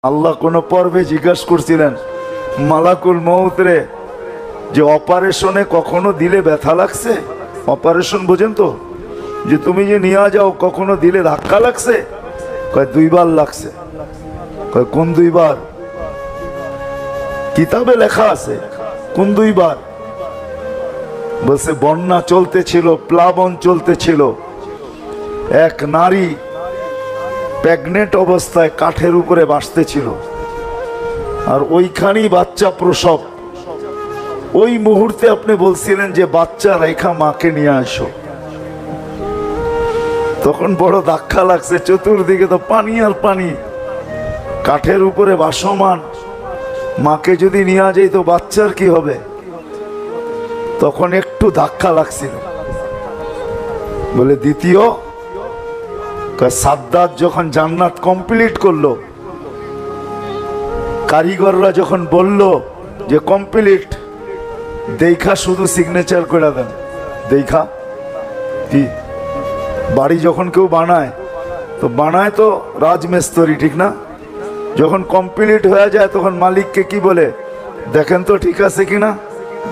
আল্লাহ কোন পর্বে জিজ্ঞাসা করছিলেন মালাকুল মউত রে, যে অপারেশনে কখনো দিলে ব্যথা লাগছে? অপারেশন বোঝেন তো, যে তুমি যে নিয়ে যাও কখনো দিলে ধাক্কা লাগছে? কয় 2 বার লাগছে। কয় কোন 2 বার? কিতাবে লেখা আছে কোন 2 বার? বলছে বন্যা চলতেছিল, প্লাবন চলতেছিল, এক নারী প্রেগনেন্ট অবস্থায় কাঠের উপরে বাসতেছিল, আর ওইখানেই বাচ্চা প্রসব। ওই মুহূর্তে আপনি বলছিলেন যে বাচ্চা রেখা মাকে নিয়ে আসো। তখন বড় ধাক্কা লাগছে, চতুর্দিকে তো পানি আর পানি, কাঠের উপরে ভাসমান, মাকে যদি নিয়ে যাই তো বাচ্চার কি হবে? তখন একটু ধাক্কা লাগছিল। বলে দ্বিতীয়, সাদ্দাত যখন জান্নাত কমপ্লিট করলো, কারিগররা যখন বলল যে কমপ্লিট, দেখা শুধু সিগনেচার করে দেন। দেখা কি, বাড়ি যখন কেউ বানায় তো রাজমিস্ত্রি, ঠিক না? যখন কমপ্লিট হয়ে যায় তখন মালিককে কি বলে, দেখেন তো ঠিক আছে কিনা,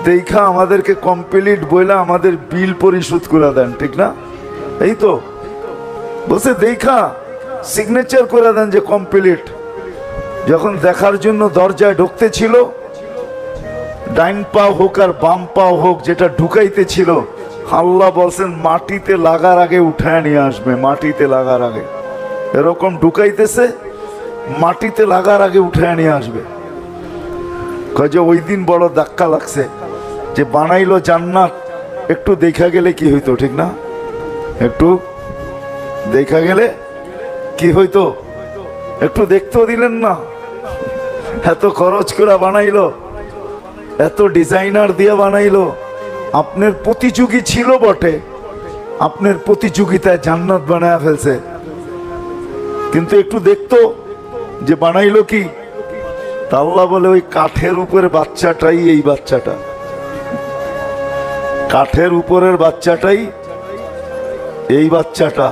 দেখা আমাদেরকে কমপ্লিট বইলা আমাদের বিল পরিশোধ করে দেন, ঠিক না? এই তো বলছে দেখা সিগনেচার করে দেন যে কমপ্লিট। যখন দেখার জন্য দরজায় ঢুকতে ছিল, ডাইন পা হোক আর বাম পা হোক, যেটা ঢুকাইতে ছিল, আল্লাহ বলছেন মাটিতে লাগার আগে উঠায় নিয়ে আসবে। মাটিতে লাগার আগে এরকম ঢুকাইতেছে, মাটিতে লাগার আগে উঠায় নিয়ে আসবে। যে ওই দিন বড় ধাক্কা লাগছে, যে বানাইলো জান্নাত, একটু দেখা গেলে কি হইতো, ঠিক না? একটু দেখা গেলে কি হইতো? একটু দেখতেও দিলেন না। এত খরচ করে বানাইলো, এত ডিজাইনার দিয়ে বানাইলো, আপনার প্রতিযোগী ছিল বটে, আপনার প্রতিযোগিতায় জান্নাত বানায় ফেলছে, কিন্তু একটু দেখতো যে বানাইলো কি। তা আল্লাহ বলে ওই কাঠের উপরে বাচ্চাটাই এই বাচ্চাটা, কাঠের উপরের বাচ্চাটাই এই বাচ্চাটা,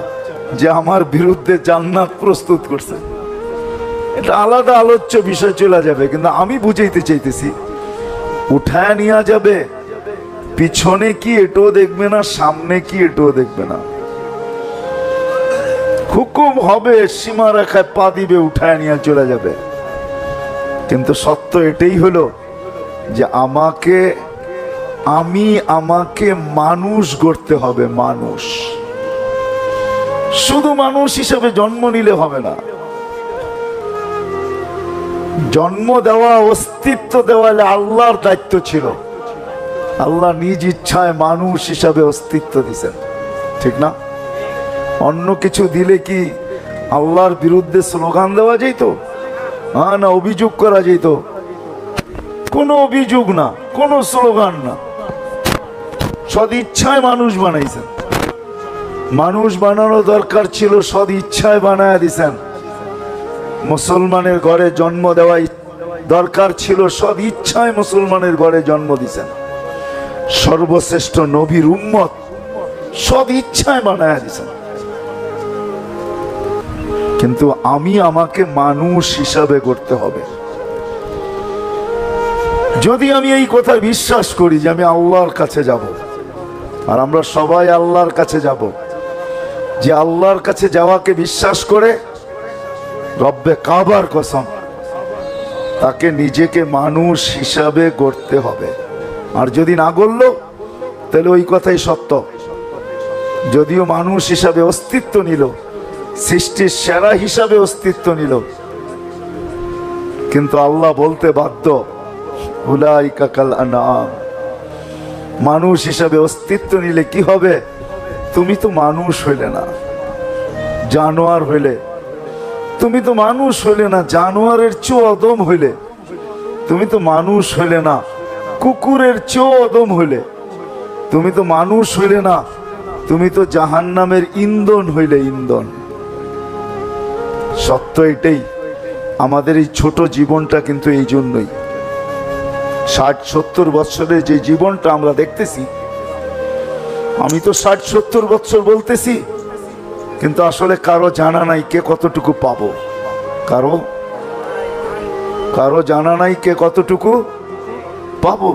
যে আমার বিরুদ্ধে জান্নাত প্রস্তুত করছে। এটা আলাদা আলোচ্য বিষয় চলে যাবে, কিন্তু আমি বুঝাইতে চাইতেছি, উঠায় নিয়ে যাবে, পিছনে কি এটাও দেখবে না, সামনে কি এটাও দেখবে না, হুকুম হবে, সীমা রেখায় পা দিবে, উঠায় নিয়ে চলে যাবে। কিন্তু সত্য এটাই হলো যে আমাকে মানুষ গড়তে হবে। মানুষ, শুধু মানুষ হিসেবে জন্ম নিলে হবে না। জন্ম দেওয়া, অস্তিত্ব দেওয়া আল্লাহর দায়িত্ব ছিল। আল্লাহ নিজ ইচ্ছায় মানুষ হিসাবে অস্তিত্ব দিয়েছেন, ঠিক না? অন্য কিছু দিলে কি আল্লাহর বিরুদ্ধে স্লোগান দেওয়া যেত? না, অভিযোগ করা যেত? কোনো অভিযোগ না, কোনো স্লোগান না, সদ ইচ্ছায় মানুষ বানাইছেন। মানুষ বানানো দরকার ছিল, সদ ইচ্ছায় বানায় দিছেন। মুসলমানের ঘরে জন্ম দেওয়া দরকার ছিল, সদ ইচ্ছায় মুসলমানের ঘরে জন্ম দিছেন। সর্বশ্রেষ্ঠ নবীর উম্মত সদ ইচ্ছায় বানায় দিছেন। কিন্তু আমাকে মানুষ হিসাবে করতে হবে। যদি আমি এই কথা বিশ্বাস করি যে আমি আল্লাহর কাছে যাব, আর আমরা সবাই আল্লাহর কাছে যাব, যে আল্লাহর কাছে যাওয়াকে বিশ্বাস করে রব্বে কাবার কসম, তাকে নিজেকে মানুষ হিসাবে গড়তে হবে। আর যদি না গড়ল, তাহলে ওই কথাই সত্য। যদিও মানুষ হিসাবে অস্তিত্ব নিল, সৃষ্টির সেরা হিসাবে অস্তিত্ব নিল, কিন্তু আল্লাহ বলতে বাধ্য, উলাইকা কাল আনআম। মানুষ হিসাবে অস্তিত্ব নিলে কি হবে? তুমি তো মানুষ হইলে না, জানোয়ার হইলে। তুমি তো মানুষ হইলে না, জানোয়ারের চেয়েও অদম হইলে। তুমি তো মানুষ হইলে না, কুকুরের চেয়েও অদম হইলে। তুমি তো মানুষ হইলে না, তুমি তো জাহান্নামের ইন্ধন হইলে, ইন্ধন। সত্য এটাই। আমাদের এই ছোট জীবনটা কিন্তু এই জন্যই, 60-70 বছরের যে জীবনটা আমরা দেখতেছি, আমি তো 60-70 বছর বলতেছি, কিন্তু আসলে কারো জানা নাই কে কতটুকু পাবো। কারো কারো জানা নাই কে কতটুকু পাবো।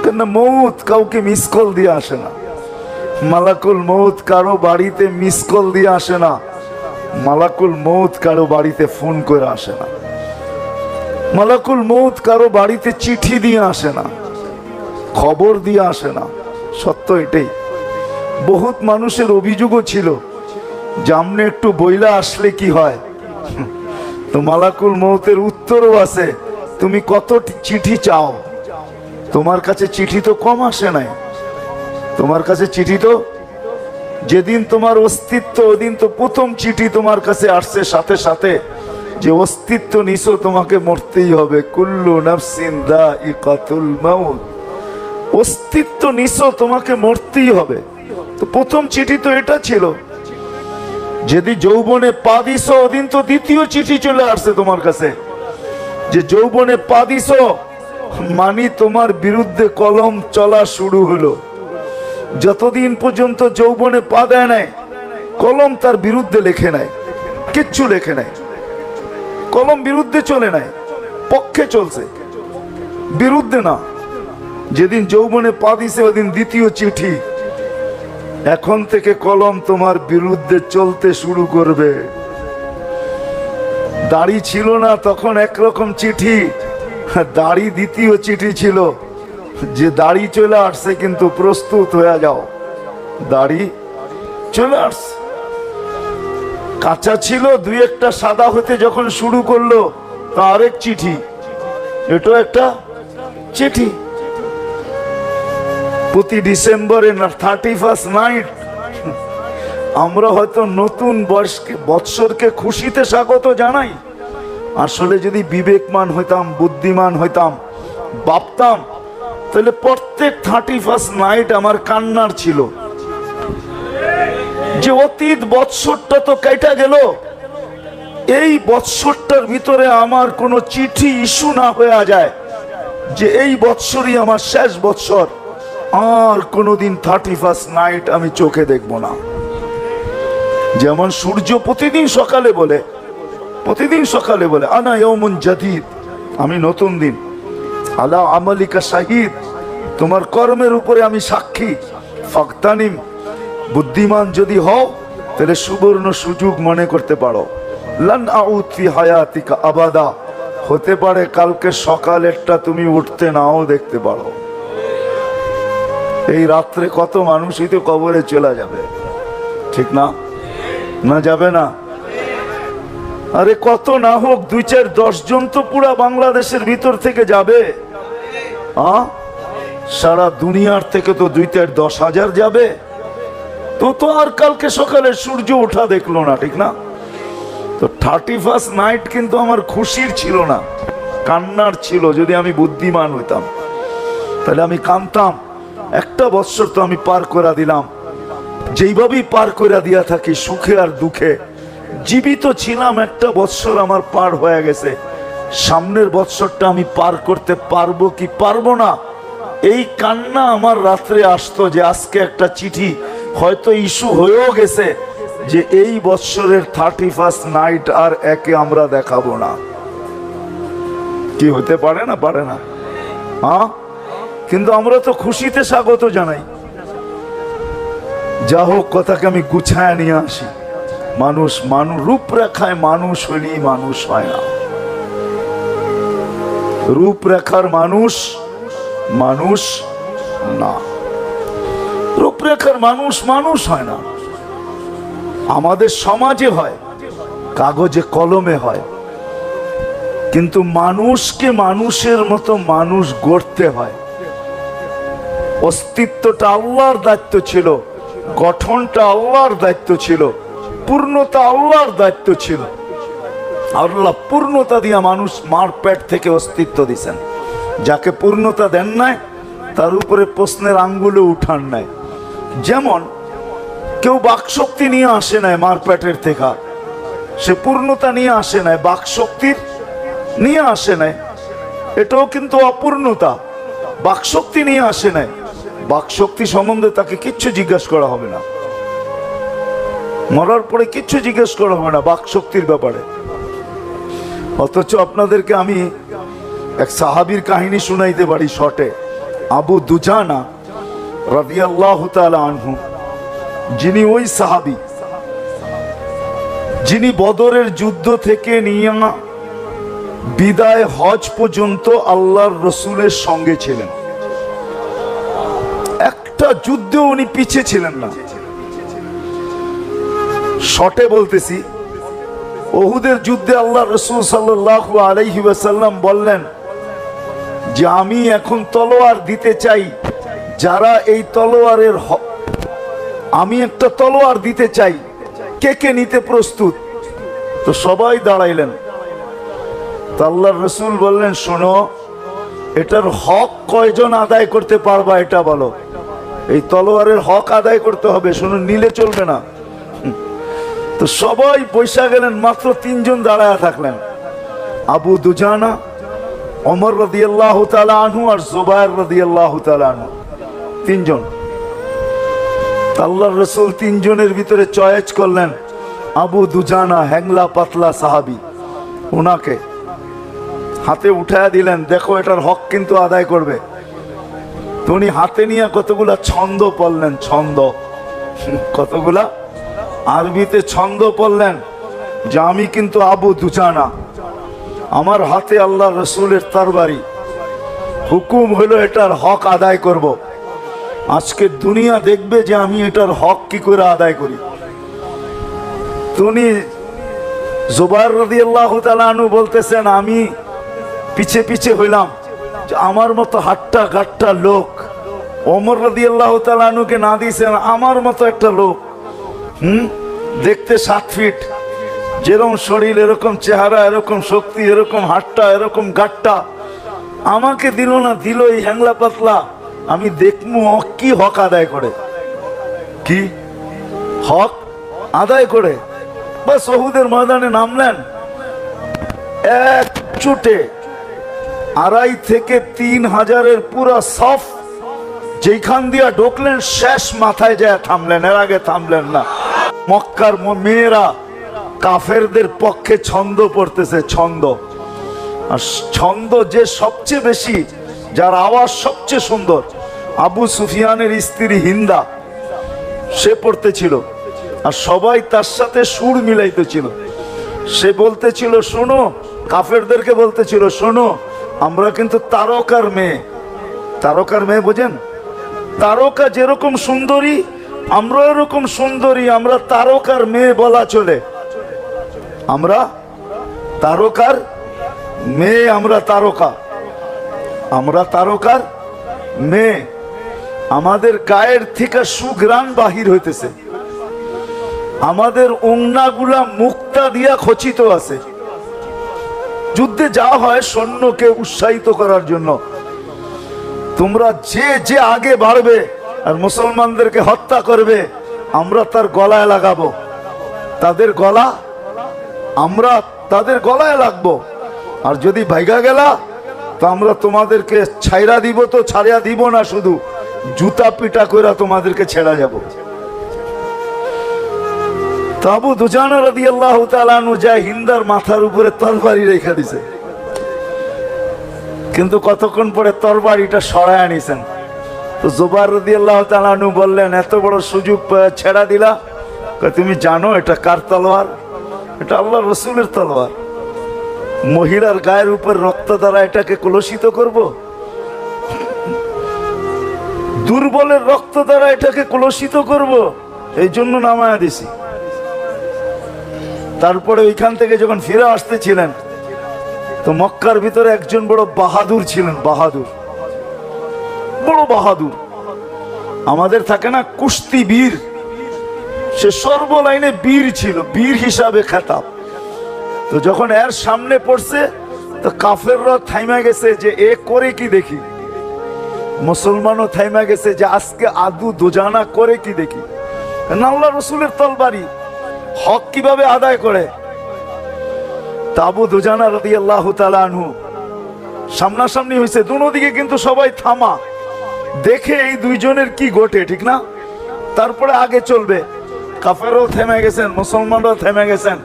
কেন মৌত কাউকে মিস কল দিয়ে আসে না। মালাকুল মৌত কারো বাড়িতে মিস কল দিয়ে আসে না। মালাকুল মৌত কারো বাড়িতে ফোন করে আসে না। মালাকুল মৌত কারো বাড়িতে চিঠি দিয়ে আসে না, খবর দিয়ে আসে না। সত্য এটাই। বহুত মানুষের অভিযোগও ছিল জামনে একটু বইলা আসলে কি হয়। তো মালাকুল মৌতের উত্তরও আছে, তুমি কত চিঠি চাও? তোমার কাছে চিঠি তো কম আসে নাই। তোমার কাছে চিঠি তো যেদিন তোমার অস্তিত্ব ওদিন তো প্রথম চিঠি তোমার কাছে আসছে সাথে সাথে যে অস্তিত্ব নিছো, তোমাকে মরতেই হবে। কুল্লু নাফসিন যায়িকাতুল মাউত। অস্তিত্ব নিছো, তোমাকে মরতেই হবে। তো প্রথম চিঠি তো এটা ছিল। যদি যৌবনে পা দিছ ওদিন তো দ্বিতীয় চিঠি চলে আসছে তোমার কাছে যে যৌবনে পা দিছ মানি তোমার বিরুদ্ধে কলম চলা শুরু হলো। যতদিন পর্যন্ত যৌবনে পা দেয় নাই কলম তার বিরুদ্ধে লেখে নাই, কিচ্ছু লেখে নাই। কলম বিরুদ্ধে চলে নাই, পক্ষে চলছে, বিরুদ্ধে না। যেদিন যৌবনে পা দিছে ওদিন দ্বিতীয় চিঠি, এখন থেকে কলম তোমার বিরুদ্ধে চলতে শুরু করবে। দাড়ি ছিল না তখন একরকম চিঠি, দাড়ি দ্বিতীয় চিঠি ছিল যে দাড়ি চলে আসছে কিন্তু প্রস্তুত হয়ে যাও। দাড়ি চলে আসছে, কাঁচা ছিল, দুই একটা সাদা হতে যখন শুরু করলো তা আরেক চিঠি, এটাও একটা চিঠি। প্রতি ডিসেম্বরে 31 নাইট আমরা হয়তো নতুন বৎসরকে খুশিতে স্বাগত জানাই। আসলে যদি বিবেকমান হইতাম, বুদ্ধিমান হইতাম, ভাবতাম, তাহলে প্রত্যেক 31 নাইট আমার কান্নার ছিল যে অতীত বৎসরটা তো কেটে গেল। এই বৎসরটার ভিতরে আমার কোনো চিঠি ইস্যু না হয়ে যায় যে এই বৎসরই আমার শেষ বৎসর, আর কোনোদিন 31 নাইট আমি চোখে দেখব না। যেমন সূর্য প্রতিদিন সকালে বলে আনা ইয়াউমুন জাদীদ, আমি নতুন দিন। আলা আমালিকা শাহিদ, তোমার কর্মের উপরে আমি সাক্ষী। ফাগতানিম, বুদ্ধিমান যদি হও তাহলে সুবর্ণ সুযোগ মনে করতে পারো। লান আউদ ফি হায়াতিকা আবাদা, হতে পারে কালকে সকালেরটা তুমি উঠতে নাও দেখতে পারো। এই রাত্রে কত মানুষই তো কবরে চলে যাবে, ঠিক না? না যাবে না? আরে কত না হোক 2-4-10 জন তো পুরা বাংলাদেশের ভিতর থেকে যাবে। সারা দুনিয়ার থেকে তো 2-10,000 যাবে। তো আর কালকে সকালে সূর্য ওঠা দেখলো না, ঠিক না? তো 31 নাইট কিন্তু আমার খুশির ছিল না, কান্নার ছিল। যদি আমি বুদ্ধিমান হইতাম তাহলে আমি কাঁদতাম, একটা বৎসর তো আমি পার করে দিলাম। যেইভাবেই পার করে দিয়া থাকি, সুখে আর দুঃখে, জীবিত ছিলাম, একটা বৎসর আমার পার হয়ে গেছে। সামনের বৎসরটা আমি পার করতে পারবো কি পারবো না, এই কান্না আমার রাত্রে আসতো যে আজকে একটা চিঠি হয়তো ইস্যু হয়েও গেছে যে এই বৎসরের 31 নাইট আর একে আমরা দেখাবো না। কি হতে পারে না? পারে না? কিন্তু আমরা তো খুশিতে স্বাগত জানাই। যা হোক, কথাকে আমি গুছায় নিয়ে আসি। মানুষ রূপরেখায় মানুষ হইলেই মানুষ হয় না। রূপরেখার মানুষ না, রূপরেখার মানুষ হয় না। আমাদের সমাজে হয়, কাগজে কলমে হয়, কিন্তু মানুষকে মানুষের মতো মানুষ গড়তে হয়। অস্তিত্বটা আল্লাহর দায়িত্ব ছিল, গঠনটা আল্লাহর দায়িত্ব ছিল, পূর্ণতা আল্লাহর দায়িত্ব ছিল। আল্লাহ পূর্ণতা দিয়া মানুষ মার পেট থেকে অস্তিত্ব দিছেন। যাকে পূর্ণতা দেন নাই তার উপরে প্রশ্নের আঙ্গুলে উঠান নাই। যেমন কেউ বাকশক্তি নিয়ে আসে নাই মার পেটের থেকে, সে পূর্ণতা নিয়ে আসে নাই, বাকশক্তির নিয়ে আসে নাই, এটাও কিন্তু অপূর্ণতা। বাকশক্তি নিয়ে আসে নাই, বাকশক্তি সম্বন্ধে তাকে কিচ্ছু জিজ্ঞাসা করা হবে না, মরার পরে কিচ্ছু জিজ্ঞেস করা হবে না বাকশক্তির ব্যাপারে। অথচ আপনাদেরকে আমি এক সাহাবীর কাহিনী শুনাইতে পারি শর্টে। আবু দুজানা রাদিয়াল্লাহু তাআলা আনহু, যিনি ওই সাহাবী যিনি বদরের যুদ্ধ থেকে নিয়ে বিদায় হজ পর্যন্ত আল্লাহর রসুলের সঙ্গে ছিলেন। একটা যুদ্ধে উনি পিছিয়ে ছিলেন না। শর্টে বলতেছি, উহুদের যুদ্ধে আল্লাহ রসুল সাল্লাল্লাহু আলাইহি ওয়াসাল্লাম বললেন যে আমি এখন তলোয়ার দিতে চাই, যারা এই তলোয়ারের আমি একটা তলোয়ার দিতে চাই, কে কে নিতে প্রস্তুত? তো সবাই দাঁড়াইলেন। তো আল্লাহর রসুল বললেন, শোনো, এটার হক কয়জন আদায় করতে পারবা এটা বলো। এই তলোয়ারের হক আদায় করতে হবে, শোনো, নিলে চলবে না। তো সবাই বৈশা গেলেন, মাত্র 3 জন দাঁড়ায় থাকলেন, আবু দুজানা, ওমর রাদিয়াল্লাহু তাআলা আনহু আর জুবায়ের রাদিয়াল্লাহু তাআলা আনহু, 3 জন। আল্লাহর রাসূল 3 জনের ভিতরে চয়েস করলেন আবু দুজানা, হ্যাংলা পাতলা সাহাবী, ওনাকে হাতে উঠায় দিলেন, দেখো এটার হক কিন্তু আদায় করবে। তো উনি হাতে নিয়ে কতগুলা ছন্দ পড়লেন, ছন্দ, কতগুলা আরবিতে ছন্দ পড়লেন যে আমি কিন্তু আবু দুজানা, আমার হাতে আল্লাহ রসুলের তরবারি, হুকুম হলো এটার হক আদায় করব। আজকে দুনিয়া দেখবে যে আমি এটার হক কি করে আদায় করি। উনি জুবায়ের রাদিয়াল্লাহু তাআলা আনহু বলতেছেন, আমি পিছে পিছে হইলাম, যে আমার মতো হাট্টা গাট্টা লোক ওমর রাদিয়াল্লাহু তাআলা আনহুকে না দিয়েছেন, আমার মতো একটা লোক, দেখতে 7 ফিট, যেরকম শরীর এরকম চেহারা, এরকম শক্তি, এরকম হাট্টা, এরকম গাট্টা, আমাকে দিল না, দিল এই হ্যাংলা পাতলা। আমি দেখমু কি হক আদায় করে, কি হক আদায় করে। বাস উহুদের ময়দানে নামলেন, এক চুটে 2.5 থেকে 3 হাজারের পুরা সফ যেখান দিয়া ঢুকলেন, শেষ মাথায় যায় থামলেন, এর আগে থামলেন না। মক্কার মেয়েরা কাফেরদের পক্ষে ছন্দ পড়তেছে, ছন্দ। আর ছন্দ যে সবচেয়ে বেশি, যার আওয়াজ সবচেয়ে সুন্দর, আবু সুফিয়ানের স্ত্রী হিন্দা, সে পড়তেছিল। আর সবাই তার সাথে সুর মিলাইতেছিল। সে বলতেছিল, শোনো, কাফেরদেরকে বলতেছিল, শোনো, আমরা কিন্তু তারকার মেয়ে। তারকার মেয়ে বোঝেন? তারকা যেরকম সুন্দরী, আমরা এরকম সুন্দরী, আমরা তারকার মেয়ে বলা চলে। আমরা তারকার মেয়ে, আমরা তারকা, আমরা তারকার মেয়ে। আমাদের গায়ের থেকে সুঘ্রাণ বাহির হইতেছে, আমাদের ওড়নাগুলা মুক্তা দিয়া খচিত আছে। যুদ্ধে যাওয়া হয় সৈন্যকে উৎসাহিত করার জন্য, তোমরা যে যে আগে বাড়বে আর মুসলমানদেরকে হত্যা করবে, আমরা তার গলায় লাগাবো, তাদের গলা, আমরা তাদের গলায় লাগবো। আর যদি ভাইগা গেলা তো আমরা তোমাদেরকে ছাইরা দিব, তো ছাড়িয়া দিব না, শুধু জুতা পিটা কইরা তোমাদেরকে ছেড়া যাব। তো আবু দুজানা রাদিয়াল্লাহু তাআলা আনহু যায় হিন্দার মাথার উপরে তরবারি রেখে দিছে, কিন্তু কতক্ষণ পরে তরবারিটা সরায় আনিছেন। তো জুবায়ের রাদিয়াল্লাহু তাআলা আনহু বললেন, এত বড় সুযোগ ছেড়া দিলা, তুমি জানো এটা কার তলোয়ার? এটা আল্লাহর রাসূলের তলোয়ার। মহিলার গায়ের উপর রক্ত দ্বারা এটাকে কলুষিত করব? দুর্বলের রক্ত দ্বারা এটাকে কলুষিত করব? এই জন্য নামায়া দিছি। তারপরে ওইখান থেকে যখন ফিরে আসতেছিলেন, তো মক্কার ভিতরে একজন বড় বাহাদুর ছিলেন, বাহাদুর, বড় বাহাদুর। আমাদের থাকে না কুস্তি বীর, সে সর্বলাইনে বীর ছিল, বীর হিসাবে খেতাব। তো যখন এর সামনে পড়ছে, তো কাফেররা থাইমা গেছে যে এ করে কি দেখি, মুসলমানও থাইমা গেছে যে আজকে আবু দুজানা করে কি দেখি। আল্লাহ রসুলের তরবারি হক কিভাবে আদায় করে। তা আবু দুজানা রাদিয়াল্লাহু তাআলা আনহু সামনাসামনি হয়েছে, দুদিকে কিন্তু সবাই থামা, দেখে এই দুইজনের কি ঘটে, ঠিক না? তারপরে আগে চলবে। কাফেরও থেমে গেছেন, মুসলমানরাও থেমে গেছেন।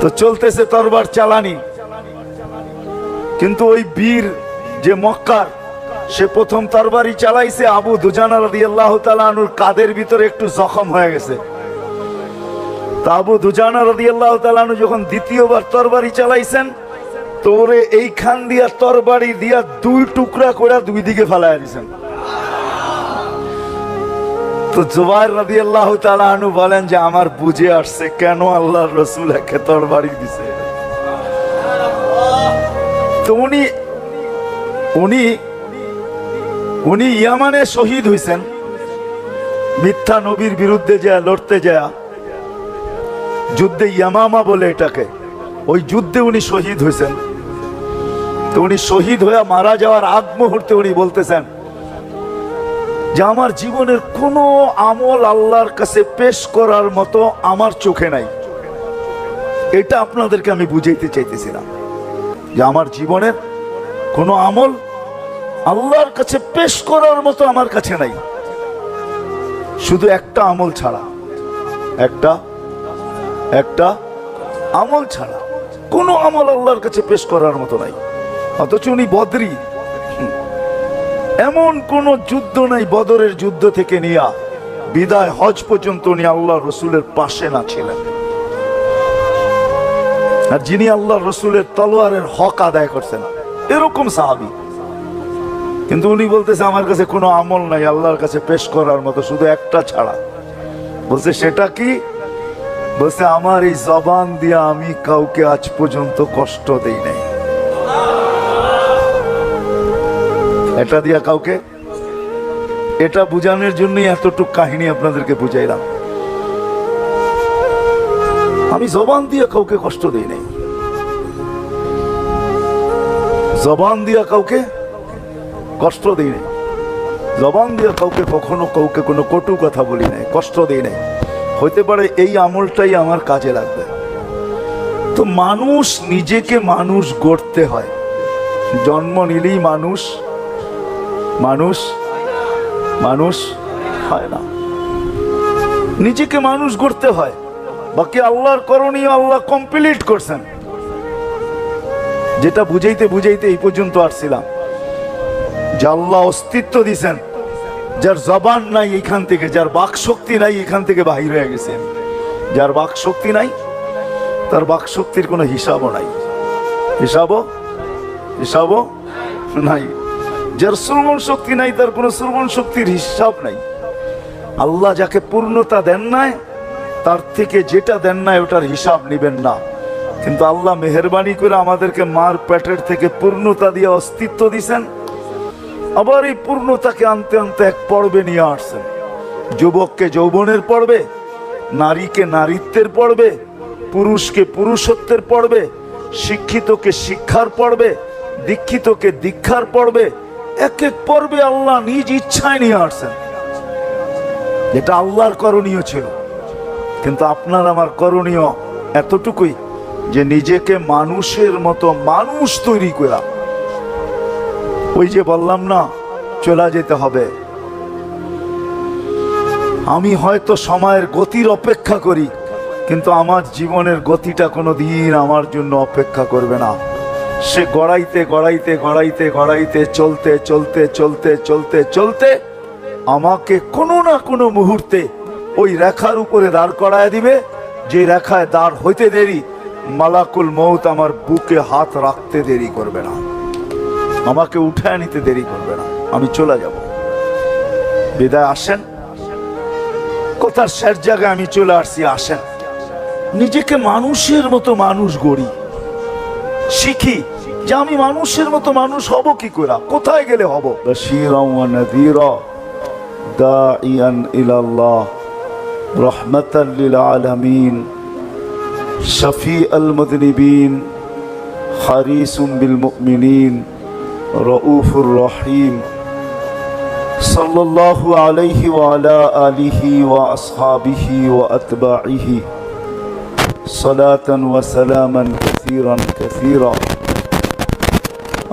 তো তো চলতেছে তরবার চালানি, কিন্তু ওই বীর যে মক্কার, সে প্রথম তরবারি চালাইছে, আবু দুজানা রাদিয়াল্লাহু তাআলা আনহুর কাদের ভিতরে একটু জখম হয়ে গেছে। তা আবু দুজানা রাদিয়াল্লাহু তাআলা আনহু যখন দ্বিতীয়বার তরবারি চালাইছেন, তো ওরে এইখান দিয়া তরবারি দিয়া দুই টুকরা করে দুই দিকে ফেলাইয়া দিয়েছেন। তো জুবাইর রাদিয়াল্লাহু তাআলা আনহু বলেন যে আমার বুঝে আসছে কেন আল্লাহর রাসূল একে তরবারি দিছে। তো উনি ইয়ামানে শহীদ হইছেন, মিথ্যা নবীর বিরুদ্ধে যা লড়তে যায়, যুদ্ধে ইয়ামামা বলে এটাকে, ওই যুদ্ধে উনি শহীদ হয়েছেন। তো উনি শহীদ হয়ে মারা যাওয়ার আগ মুহূর্তে উনি বলতেছেন যে আমার জীবনের কোনো আমল আল্লাহর কাছে পেশ করার মতো আমার চোখে নাই। এটা আপনাদেরকে আমি বুঝাইতে চাইতেছিলাম যে আমার জীবনের কোনো আমল আল্লাহর কাছে পেশ করার মতো আমার কাছে নাই, শুধু একটা আমল ছাড়া, একটা আমল ছাড়া কোনো আমল আল্লাহর কাছে পেশ করার মতো নাই। অথচ উনি বদরি, এমন কোন যুদ্ধ নাই বদরের যুদ্ধ থেকে নিয়ে বিদায় হজ পর্যন্ত উনি আল্লাহ রসুলের পাশে না ছিলেন। আর যিনি আল্লাহ রসুলের তলোয়ারের হক আদায় করছেন এরকম সাহাবী, কিন্তু উনি বলতেছে আমার কাছে কোনো আমল নাই আল্লাহর কাছে পেশ করার মতো, শুধু একটা ছাড়া। বলছে সেটা কি? বলছে আমার এই জবান দিয়ে আমি কাউকে আজ পর্যন্ত কষ্ট দেই নাই। এটা দিয়া কাউকে, এটা বুঝানোর জন্যই এতটুক কাহিনী আপনাদেরকে বুঝাইলাম। আমি জবান দিয়ে কাউকে কষ্ট দেই নাই, জবান দিয়া কাউকে কষ্ট দেই নাই, জবান দিয়া কাউকে কখনো কাউকে কোনো কটু কথা বলি নাই, কষ্ট দেই নাই। হইতে পারে এই আমলটাই আমার কাজে লাগবে। তো মানুষ নিজেকে মানুষ গড়তে হয়, জন্ম নিলেই মানুষ হয় না, নিজেকে মানুষ গড়তে হয়। বাকি আল্লাহর করণীয় আল্লাহ কমপ্লিট করছেন। যেটা বুঝাইতে বুঝাইতে এই পর্যন্ত আসছিলাম যে আল্লাহ অস্তিত্ব দিছেন, যার জবান নাই এখান থেকে, যার বাক শক্তি নাই এখান থেকে বাহির হয়ে গেছেন। যার বাক শক্তি নাই তার বাক শক্তির কোনো হিসাবও নাই, হিসাবও নাই। যার শ্রবণ শক্তি নাই তার কোনো শ্রবণ শক্তির হিসাব নাই। আল্লাহ যাকে পূর্ণতা দেন নাই তার থেকে যেটা দেন নাই ওটার হিসাব নিবেন না। কিন্তু আল্লাহ মেহেরবানি করে আমাদেরকে মার পেটের থেকে পূর্ণতা দিয়ে অস্তিত্ব দিছেন, আবার এই পূর্ণতাকে আনতে আনতে এক পর্বে নিয়ে আসছেন। যুবককে যৌবনের পর্বে, নারীকে নারীত্বের পর্বে, পুরুষকে পুরুষত্বের পর্বে, শিক্ষিতকে শিক্ষার পর্বে, দীক্ষিতকে দীক্ষার পর্বে, এক এক পর্বে আল্লাহ নিজ ইচ্ছায় নিয়ে আসছেন। এটা আল্লাহর করণীয় ছিল। কিন্তু আপনার আমার করণীয় এতটুকুই যে নিজেকে মানুষের মতো মানুষ তৈরি করা। ওই যে বললাম না, চলে যেতে হবে। আমি হয়তো সময়ের গতির অপেক্ষা করি, কিন্তু আমার জীবনের গতিটা কোনোদিন আমার জন্য অপেক্ষা করবে না। সে গড়াইতে গড়াইতে গড়াইতে গড়াইতে চলতে চলতে চলতে চলতে চলতে আমাকে কোনো না কোনো মুহূর্তে ওই রেখার উপরে দাঁড় করায় দিবে, যে রেখায় দাঁড় হইতে দেরি মালাকুল মউত আমার বুকে হাত রাখতে দেরি করবে না, আমাকে উঠায় নিতে দেরি করবে না, আমি চলে যাব। বিদায় আসেন, কথার শেষ জায়গায় আমি চলে আসছি। আসেন নিজেকে মানুষের মতো মানুষ গড়ি, শিখি যে আমি মানুষের মতো মানুষ হব কি করে, কোথায় গেলে হব। বাশীরান ওয়া নাযীরা দাঈয়ান ইলাল্লাহ রাহমাতাল লিল আলামিন শাফীউল মুযনিবিন হারিসুম বিল মুমিনিন রাউফুর রহিম সাল্লাল্লাহু আলাইহি ওয়া আলা আলিহি ওয়া আসহাবিহি ওয়া আতবাইহি সালাতান ওয়া সালামান কাসীরান কাসীরা।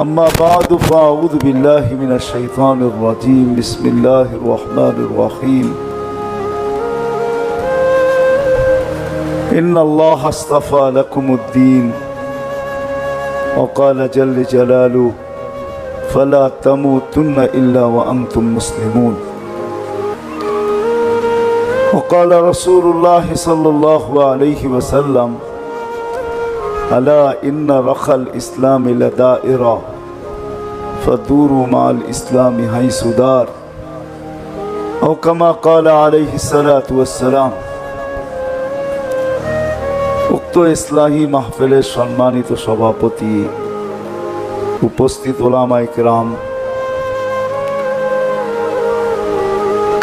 أما بعد فأعوذ بالله من الشيطان الرجيم بسم الله الرحمن الرحيم إن الله اصطفى لكم الدين وقال جل جلاله فلا تموتن إلا وأنتم مسلمون وقال رسول الله صلى الله عليه وسلم ألا إن رخى الإسلام لدائرة فدوروا مع الإسلام حيث دار أو كما قال عليه الصلاة والسلام উক্ত ইসলাহী মাহফিলের সম্মানিত সভাপতি, উপস্থিত ওলামায়ে কেরাম,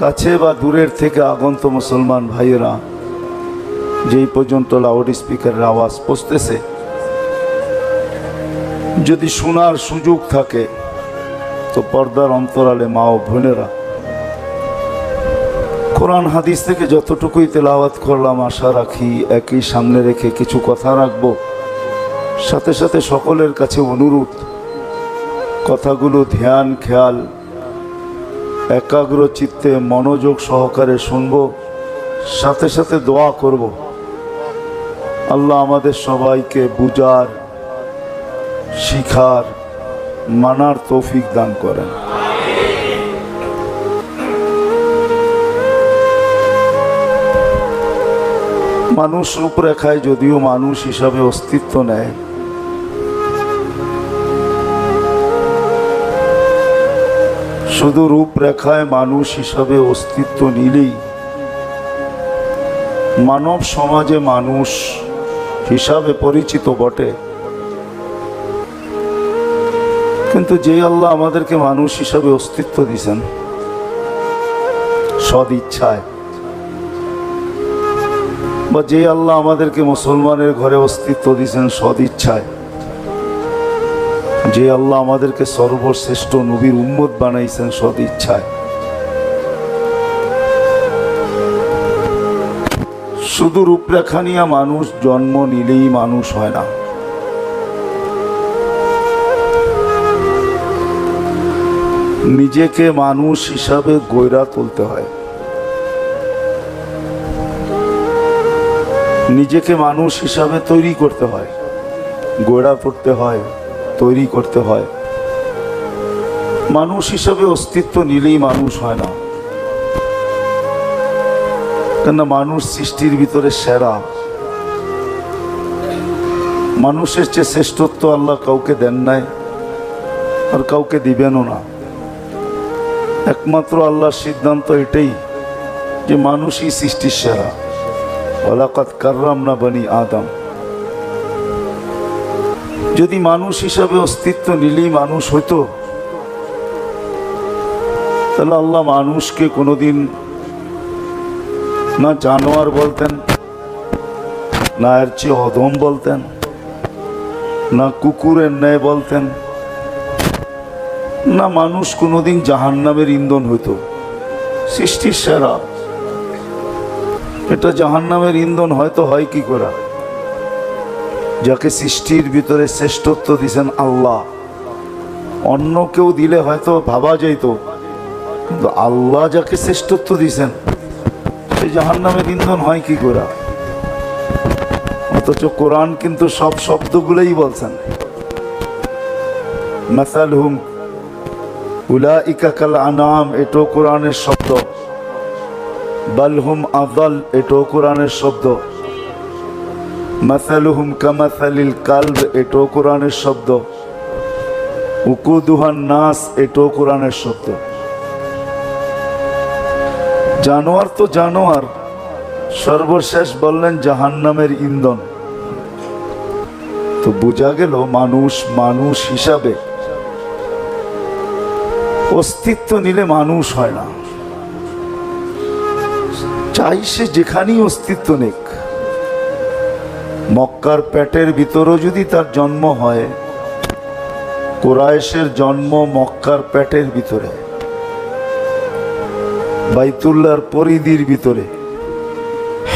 কাছে বা দূরের থেকে আগন্ত মুসলমান ভাইয়েরা, যেই পর্যন্ত লাউড স্পিকারের আওয়াজ পৌঁছতেছে, যদি শোনার সুযোগ থাকে তো পর্দার অন্তরালে মা ও বোনেরা, কোরআন হাদিস থেকে যতটুকুই তেলাওয়াত করলাম আশা রাখি একই সামনে রেখে কিছু কথা রাখব। সাথে সাথে সকলের কাছে অনুরোধ, কথাগুলো ধ্যান খেয়াল একাগ্র চিত্তে মনোযোগ সহকারে শুনব, সাথে সাথে দোয়া করব আল্লাহ আমাদের সবাইকে বুঝার, শিখার, মানার তৌফিক দান করেন। মানুষ রূপরেখায় যদিও মানুষ হিসাবে অস্তিত্ব নেয়, শুধু রূপরেখায় মানুষ হিসাবে অস্তিত্ব নিলেই মানব সমাজে মানুষ হিসাবে পরিচিত বটে, কিন্তু যে আল্লাহ আমাদেরকে মানুষ হিসাবে অস্তিত্ব দিয়েছেন সদ ইচ্ছায়, বা যে আল্লাহ আমাদেরকে মুসলমানের ঘরে অস্তিত্ব দিয়েছেন সদ ইচ্ছায়, যে আল্লাহ আমাদেরকে সর্বশ্রেষ্ঠ নবীর উম্মত বানাইছেন সদ ইচ্ছায়, শুধু রূপরেখা নিয়ে মানুষ জন্ম নিলেই মানুষ হয় না। নিজেকে মানুষ হিসাবে গড়ে তুলতে হয়, নিজেকে মানুষ হিসাবে তৈরি করতে হয়, গড়ে তুলতে হয়, তৈরি করতে হয়। মানুষ হিসাবে অস্তিত্ব নিলেই মানুষ হয় না, কেননা মানুষ সৃষ্টির ভিতরে সেরা। মানুষের চেয়ে শ্রেষ্ঠত্ব আল্লাহ কাউকে দেন নাই আর কাউকে দিবেনও না। একমাত্র আল্লাহর সিদ্ধান্ত এটাই যে মানুষই সৃষ্টির সেরা। ওয়ালাকাদ কাররামনা বনি আদম। যদি মানুষ হিসাবে অস্তিত্ব নিলেই মানুষ হইতো, তাহলে আল্লাহ মানুষকে কোনোদিন না জানোয়ার বলতেন, না এর চেয়ে অধম বলতেন, না কুকুরের ন্যায় বলতেন, না মানুষ কোনোদিন জাহান্নামের ইন্ধন হইতো। সৃষ্টির সেরা, এটা জাহান্নামের ইন্ধন হয়তো হয় কি করে? যাকে সৃষ্টির ভিতরে শ্রেষ্ঠত্ব দিয়েছেন আল্লাহ, অন্য কেউ দিলে হয়তো ভাবা যেত, কিন্তু আল্লাহ যাকে শ্রেষ্ঠত্ব দিয়েছেন সেই জাহান্নামের ইন্ধন হয় কি করে? অথচ কোরআন কিন্তু সব শব্দগুলোই বলছেন। মাসালহুম উলাইকা কাল আনাম, এটাও কোরআনের শব্দ। বালহুম আযাল, এটাও কোরআনের শব্দ। মাসালুহুম কামাসালিল কালব, এটাও কোরআনের শব্দ। উকুদুহান নাস, এটাও কোরআনের শব্দ। জানোয়ার তো জানোয়ার, সর্বশেষ বললেন জাহান্নামের ইন্ধন। তো বোঝা গেল মানুষ মানুষ হিসাবে অস্তিত্ব নিলে মানুষ হয় না। চাই সে যেখানেই অস্তিত্ব নেক, মক্কার পেটের ভিতরও যদি তার জন্ম হয়, কুরাইশের জন্ম মক্কার পেটের ভিতরে, বাইতুল্লাহর পরিধির ভিতরে,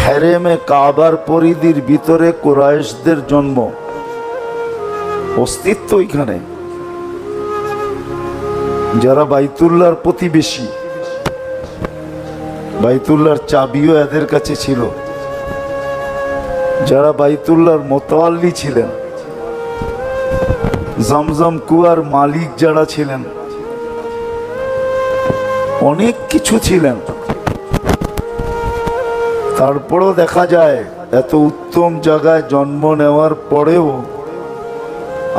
হেরেমে কাবার পরিধির ভিতরে কুরাইশদের জন্ম, অস্তিত্ব এখানে। যারা বাইতুল্লাহর প্রতিবেশী, বাইতুল্লাহর চাবিও এদের কাছে ছিল, যারা বাইতুল্লাহর মোতাওয়াল্লি ছিলেন, জমজম কুয়ার মালিক যারা ছিলেন, অনেক কিছু ছিলেন, তারপরেও দেখা যায় এত উত্তম জায়গায় জন্ম নেওয়ার পরেও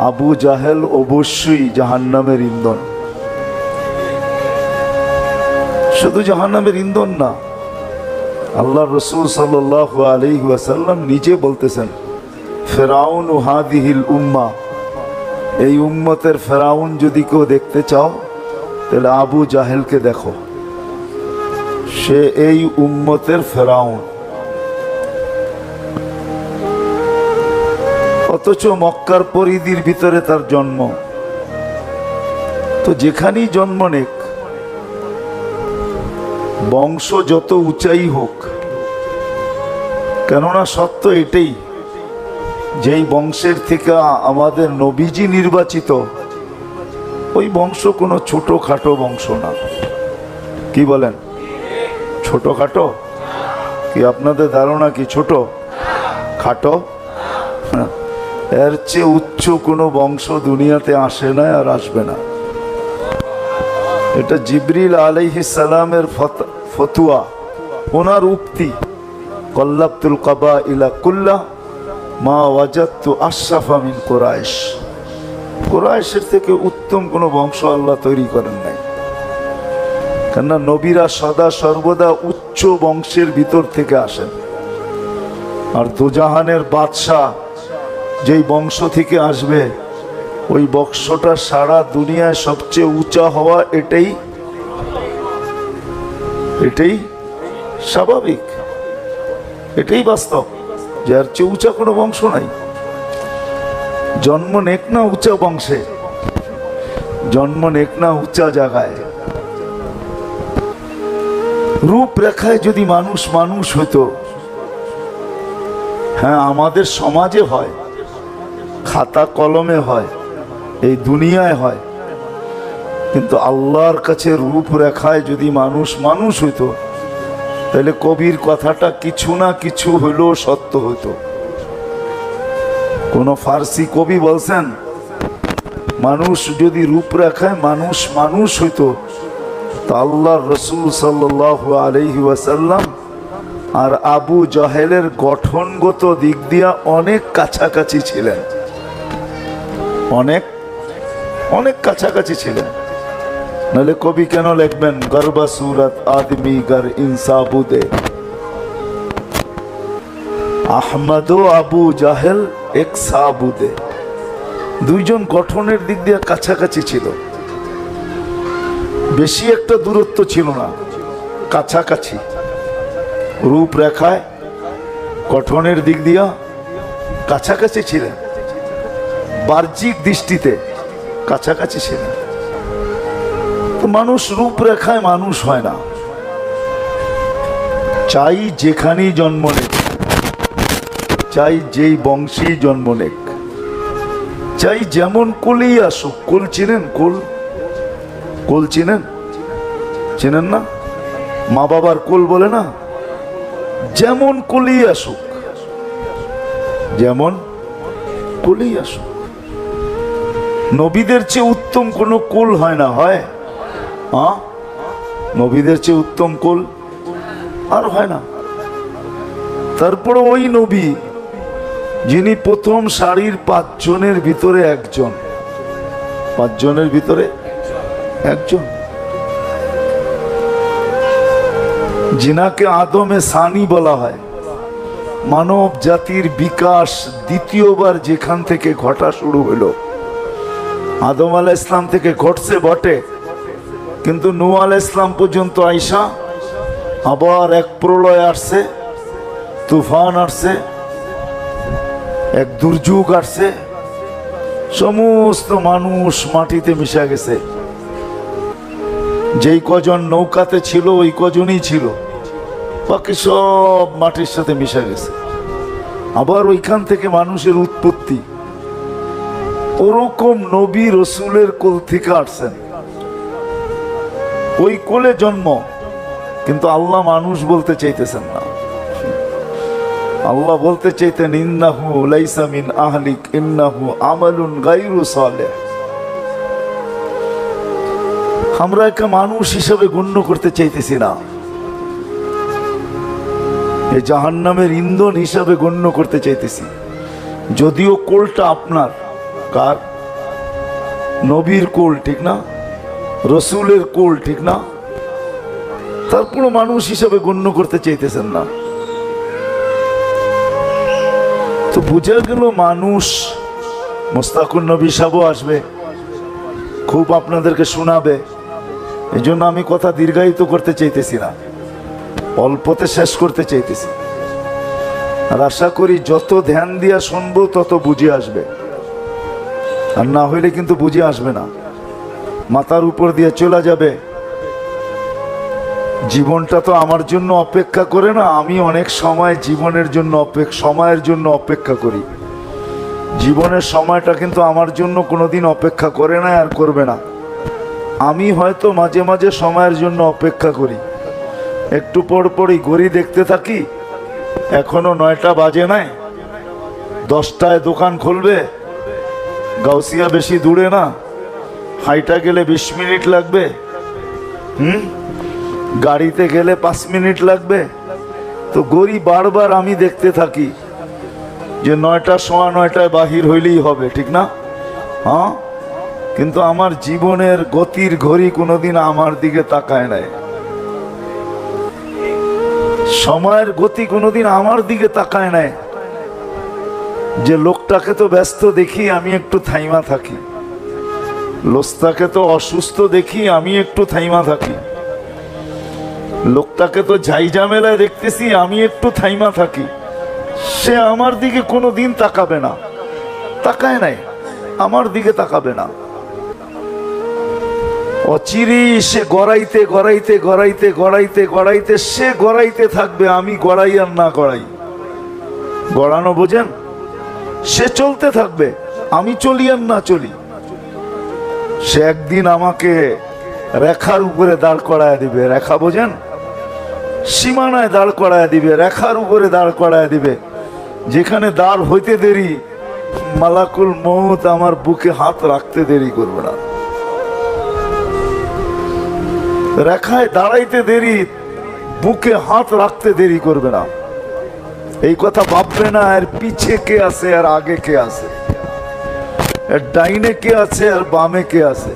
আবু জাহেল অবশ্যই জাহান্নামের ইন্ধন। শুধু জাহান্নামের ইন্ধন না, আল্লাহ রসুল সাল্লাল্লাহু আলাইহি ওয়াসাল্লাম নিজে বলতেছেন, ফেরাউন হাদিহিল উম্মাহ, এই উম্মতের ফেরাউন যদি কেউ দেখতে চাও তাহলে আবু জাহেলকে দেখো, সে এই উম্মতের ফেরাউন। অথচ মক্কার পরিধির ভিতরে তার জন্ম। তো যেখানেই জন্ম নেক, বংশ যত উঁচাই হোক, কেননা সত্য এটাই, যেই বংশের থেকে আমাদের নবীজি নির্বাচিত, ওই বংশ কোনো ছোটখাটো বংশ না। কি বলেন? ছোটখাটো কি? আপনাদের ধারণা কি ছোট খাটো? এর চেয়ে উচ্চ কোনো বংশ দুনিয়াতে আসে না আর আসবে না। এটা জিবরিল আলাইহিস সালামের ফতুয়া, ওনার উক্তি, কল্লাবতুল কাবাইলা কুল্লাহ মা ওয়াজাদতু আশরাফা মিন কুরাইশ। কুরাইশের থেকে উত্তম কোনো বংশ আল্লাহ তৈরি করেন নাই, কেননা নবীরা সদা সর্বদা উচ্চ বংশের ভিতর থেকে আসেন। আর দুজাহানের বাদশাহ যেই বংশ থেকে আসবে, ওই বংশটা সারা দুনিয়ায় সবচেয়ে উঁচা হওয়া, এটাই স্বাভাবিক, এটাই বাস্তব, যার চেয়ে উঁচা কোনো বংশ নাই। জন্ম নেক না উঁচা বংশে, জন্ম নেক না উঁচা জায়গায়। রূপরেখায় যদি মানুষ মানুষ হতো, হ্যাঁ আমাদের সমাজে হয়, খাতা কলমে হয়, এই দুনিয়ায় হয়, কিন্তু আল্লাহর কাছে রূপরেখায় যদি মানুষ মানুষ হইতো, তাহলে কবির কথাটা কিছু না কিছু হইলেও সত্য হইতো। কোন ফার্সি কবি বলছেন, মানুষ যদি রূপরেখায় মানুষ মানুষ হইতো, তা আল্লাহর রসুল সাল্লাল্লাহু আলাইহি ওয়াসাল্লাম আর আবু জাহেলের গঠনগত দিক দিয়া অনেক কাছাকাছি ছিলেন, অনেক অনেক কাছাকাছি ছিলেন। নাহলে কবি কেন লিখবেন, গর্বা সুরত আদমি গর ইনসাবুদে, আহমদ ও আবু জাহেল এক সাবুদে। দুইজন গঠনের দিক দিয়ে কাছাকাছি ছিল, বেশি একটা দূরত্ব ছিল না, কাছাকাছি। রূপরেখায় গঠনের দিক দিয়া কাছাকাছি ছিলেন, বাহ্যিক দৃষ্টিতে কাছাকাছি ছিলেন। তো মানুষ রূপরেখায় মানুষ হয় না, চাই যেখানেই জন্ম নেক, চাই যেই বংশেই জন্ম নেক, চাই যেমন কুলেই আসুক। কুল চিনেন? কুল, কুল চিনেন? চিনেন না? মা বাবার কুল বলে না? যেমন কুলেই আসুক, যেমন কুলেই আসুক। নবীদের চেয়ে উত্তম কোনো কুল হয় না, হয়? হ্যাঁ, নবীদের চেয়ে উত্তম কুল আর হয় না। তারপরে ওই নবী যিনি প্রথম সারির 5 জনের ভিতরে একজন, 5 জনের ভিতরে একজন, যিনাকে আদমে সানি বলা হয়। মানব জাতির বিকাশ দ্বিতীয়বার যেখান থেকে ঘটা শুরু হলো, আদম আলাইহিস ইসলাম থেকে ঘটছে বটে, কিন্তু নূহ আলাইহিস ইসলাম পর্যন্ত আইসা আবার এক প্রলয় আসছে, তুফান আসছে, এক দুর্যোগ আসছে, সমস্ত মানুষ মাটিতে মিশে গেছে। যেই কজন নৌকাতে ছিল ওই কজনই ছিল, বাকি সব মাটির সাথে মিশে গেছে। আবার ওইখান থেকে মানুষের উৎপত্তি। ওরকম নবী রসুলের কোল থেকে আসছেন, ওই কোলে জন্ম, কিন্তু আল্লাহ মানুষ বলতে চাইতেছেন না। আল্লাহ বলতে চাইতেন ইন্নাহু লাইসা মিন আহলিক ইন্নাহু আমালুন গায়রু সালেহ। আমরা একটা মানুষ হিসেবে গণ্য করতে চাইতেছি না, এই জাহান্নামের ইন্ধন হিসাবে গণ্য করতে চাইতেছি। যদিও কোলটা আপনার, কার? নবীর কোল, ঠিক না? রসুলের কোল, ঠিক না? তারপরও মানুষ হিসাবে গণ্য করতে চাইতেছেন না। তো বুঝা গেল মানুষ। মুস্তাকুর নবী সাহেবও আসবে, খুব আপনাদেরকে শোনাবে। এই জন্য আমি কথা দীর্ঘায়িত করতে চাইতেছি না, অল্পতে শেষ করতে চাইতেছি। আর আশা করি যত ধ্যান দিয়া শুনবো তত বুঝে আসবে, আর না হইলে কিন্তু বুঝে আসবে না, মাথার উপর দিয়ে চলে যাবে। জীবনটা তো আমার জন্য অপেক্ষা করে না, আমি অনেক সময় জীবনের জন্য সময়ের জন্য অপেক্ষা করি। জীবনের সময়টা কিন্তু আমার জন্য কোনোদিন অপেক্ষা করে না, আর করবে না। আমি হয়তো মাঝে মাঝে সময়ের জন্য অপেক্ষা করি, একটু পর পরই ঘড়ি দেখতে থাকি, এখনো 9টা বাজে নাই, 10টায় দোকান খুলবে। গাউসিয়া বেশি দূরে না, হাইটা গেলে 20 মিনিট লাগবে, গাড়িতে গেলে 5 মিনিট লাগবে। তো ঘড়ি বারবার আমি দেখতে থাকি যে 9টা, 9:15 বাহির হইলেই হবে, ঠিক না? হ্যাঁ, কিন্তু আমার জীবনের গতির ঘড়ি কোনোদিন আমার দিকে তাকায় নাই, সময়ের গতি কোনোদিন আমার দিকে তাকায় নাই। যে লোকটাকে তো ব্যস্ত দেখি, আমি একটু থাইমা থাকি। লোকটাকে তো অসুস্থ দেখি, আমি একটু থাইমা থাকি। লোকটাকে তো ঝাইঝামেলায় দেখতেছি, আমি একটু থাইমা থাকি। সে আমার দিকে কোনোদিন তাকাবে না, তাকায় নাই, আমার দিকে তাকাবে না। অচিরে সে গড়াইতে গড়াইতে গড়াইতে গড়াইতে গড়াইতে সে গড়াইতে থাকবে, আমি গড়াই আর না গড়াই। গড়ানো বোঝেন? সে চলতে থাকবে, আমি চলি আর না চলি। সে একদিন আমাকে রেখার উপরে দাঁড় করায় দিবে। রেখা বোঝেন? সীমানায় দাঁড় করায় দিবে, রেখার উপরে দাঁড় করায় দিবে। যেখানে দাঁড় হইতে দেরি, মালাকুল মউত আমার বুকে হাত রাখতে দেরি করবে না। রেখায় দাঁড়াইতে দেরি, বুকে হাত রাখতে দেরি করবে না। এই কথা ভাববে না এর পিছে কে আছে আর আগে কে আছে, এর ডাইনে কে আছে আর বামে কে আছে।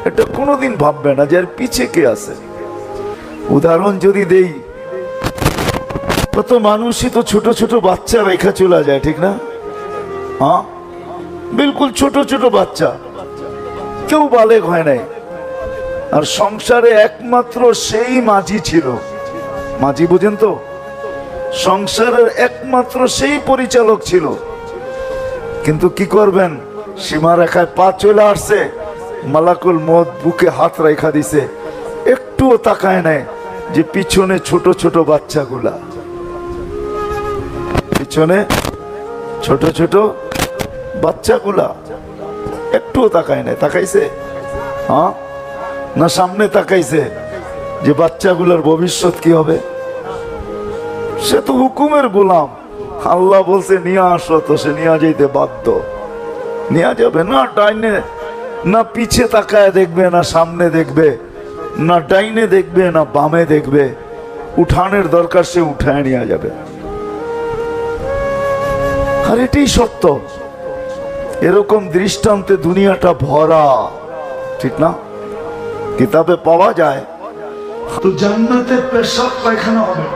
এটা কোনোদিন ভাববে না যে এর পিছে কে আছে। উদাহরণ যদি দেই, কত মানুষই তো ছোট ছোট বাচ্চা রেখা চলে যায়, ঠিক না? হ্যাঁ, বিলকুল ছোট ছোট বাচ্চা, কেউ বালেগ হয় নাই। আর সংসারে একমাত্র সেই মাঝি ছিল। মাঝি বুঝেন তো? সংসারের একমাত্র সেই পরিচালক ছিল। কিন্তু কি করবেন, সীমারেখায় পা চলে আসছে, মালাকুল মউত বুকে হাত রেখা দিছে, একটুও তাকায় নাই যে পিছনে ছোট ছোট বাচ্চাগুলা, পিছনে ছোট ছোট বাচ্চাগুলা একটুও তাকায় নাই। তাকাইছে? হ্যাঁ, না সামনে তাকাইছে যে বাচ্চাগুলোর ভবিষ্যৎ কি হবে? সে তো হুকুমের গোলাম। আল্লাহ বলছে নিয়ে আসো, তো সে নিয়ে যাইতে বাধ্য। নিয়ে যাবে না, ডাইনে না পিছে তাকায় দেখবে, না সামনে দেখবে, না ডাইনে দেখবে না বামে দেখবে। উঠানের দরকার, সে উঠায় নিয়ে যাবে। আর এটাই সত্য। এরকম দৃষ্টান্তে দুনিয়াটা ভরা, ঠিক না? কিতাবে পাওয়া যায়। তো জান্নাতে পেশাব পায়খানা হবে,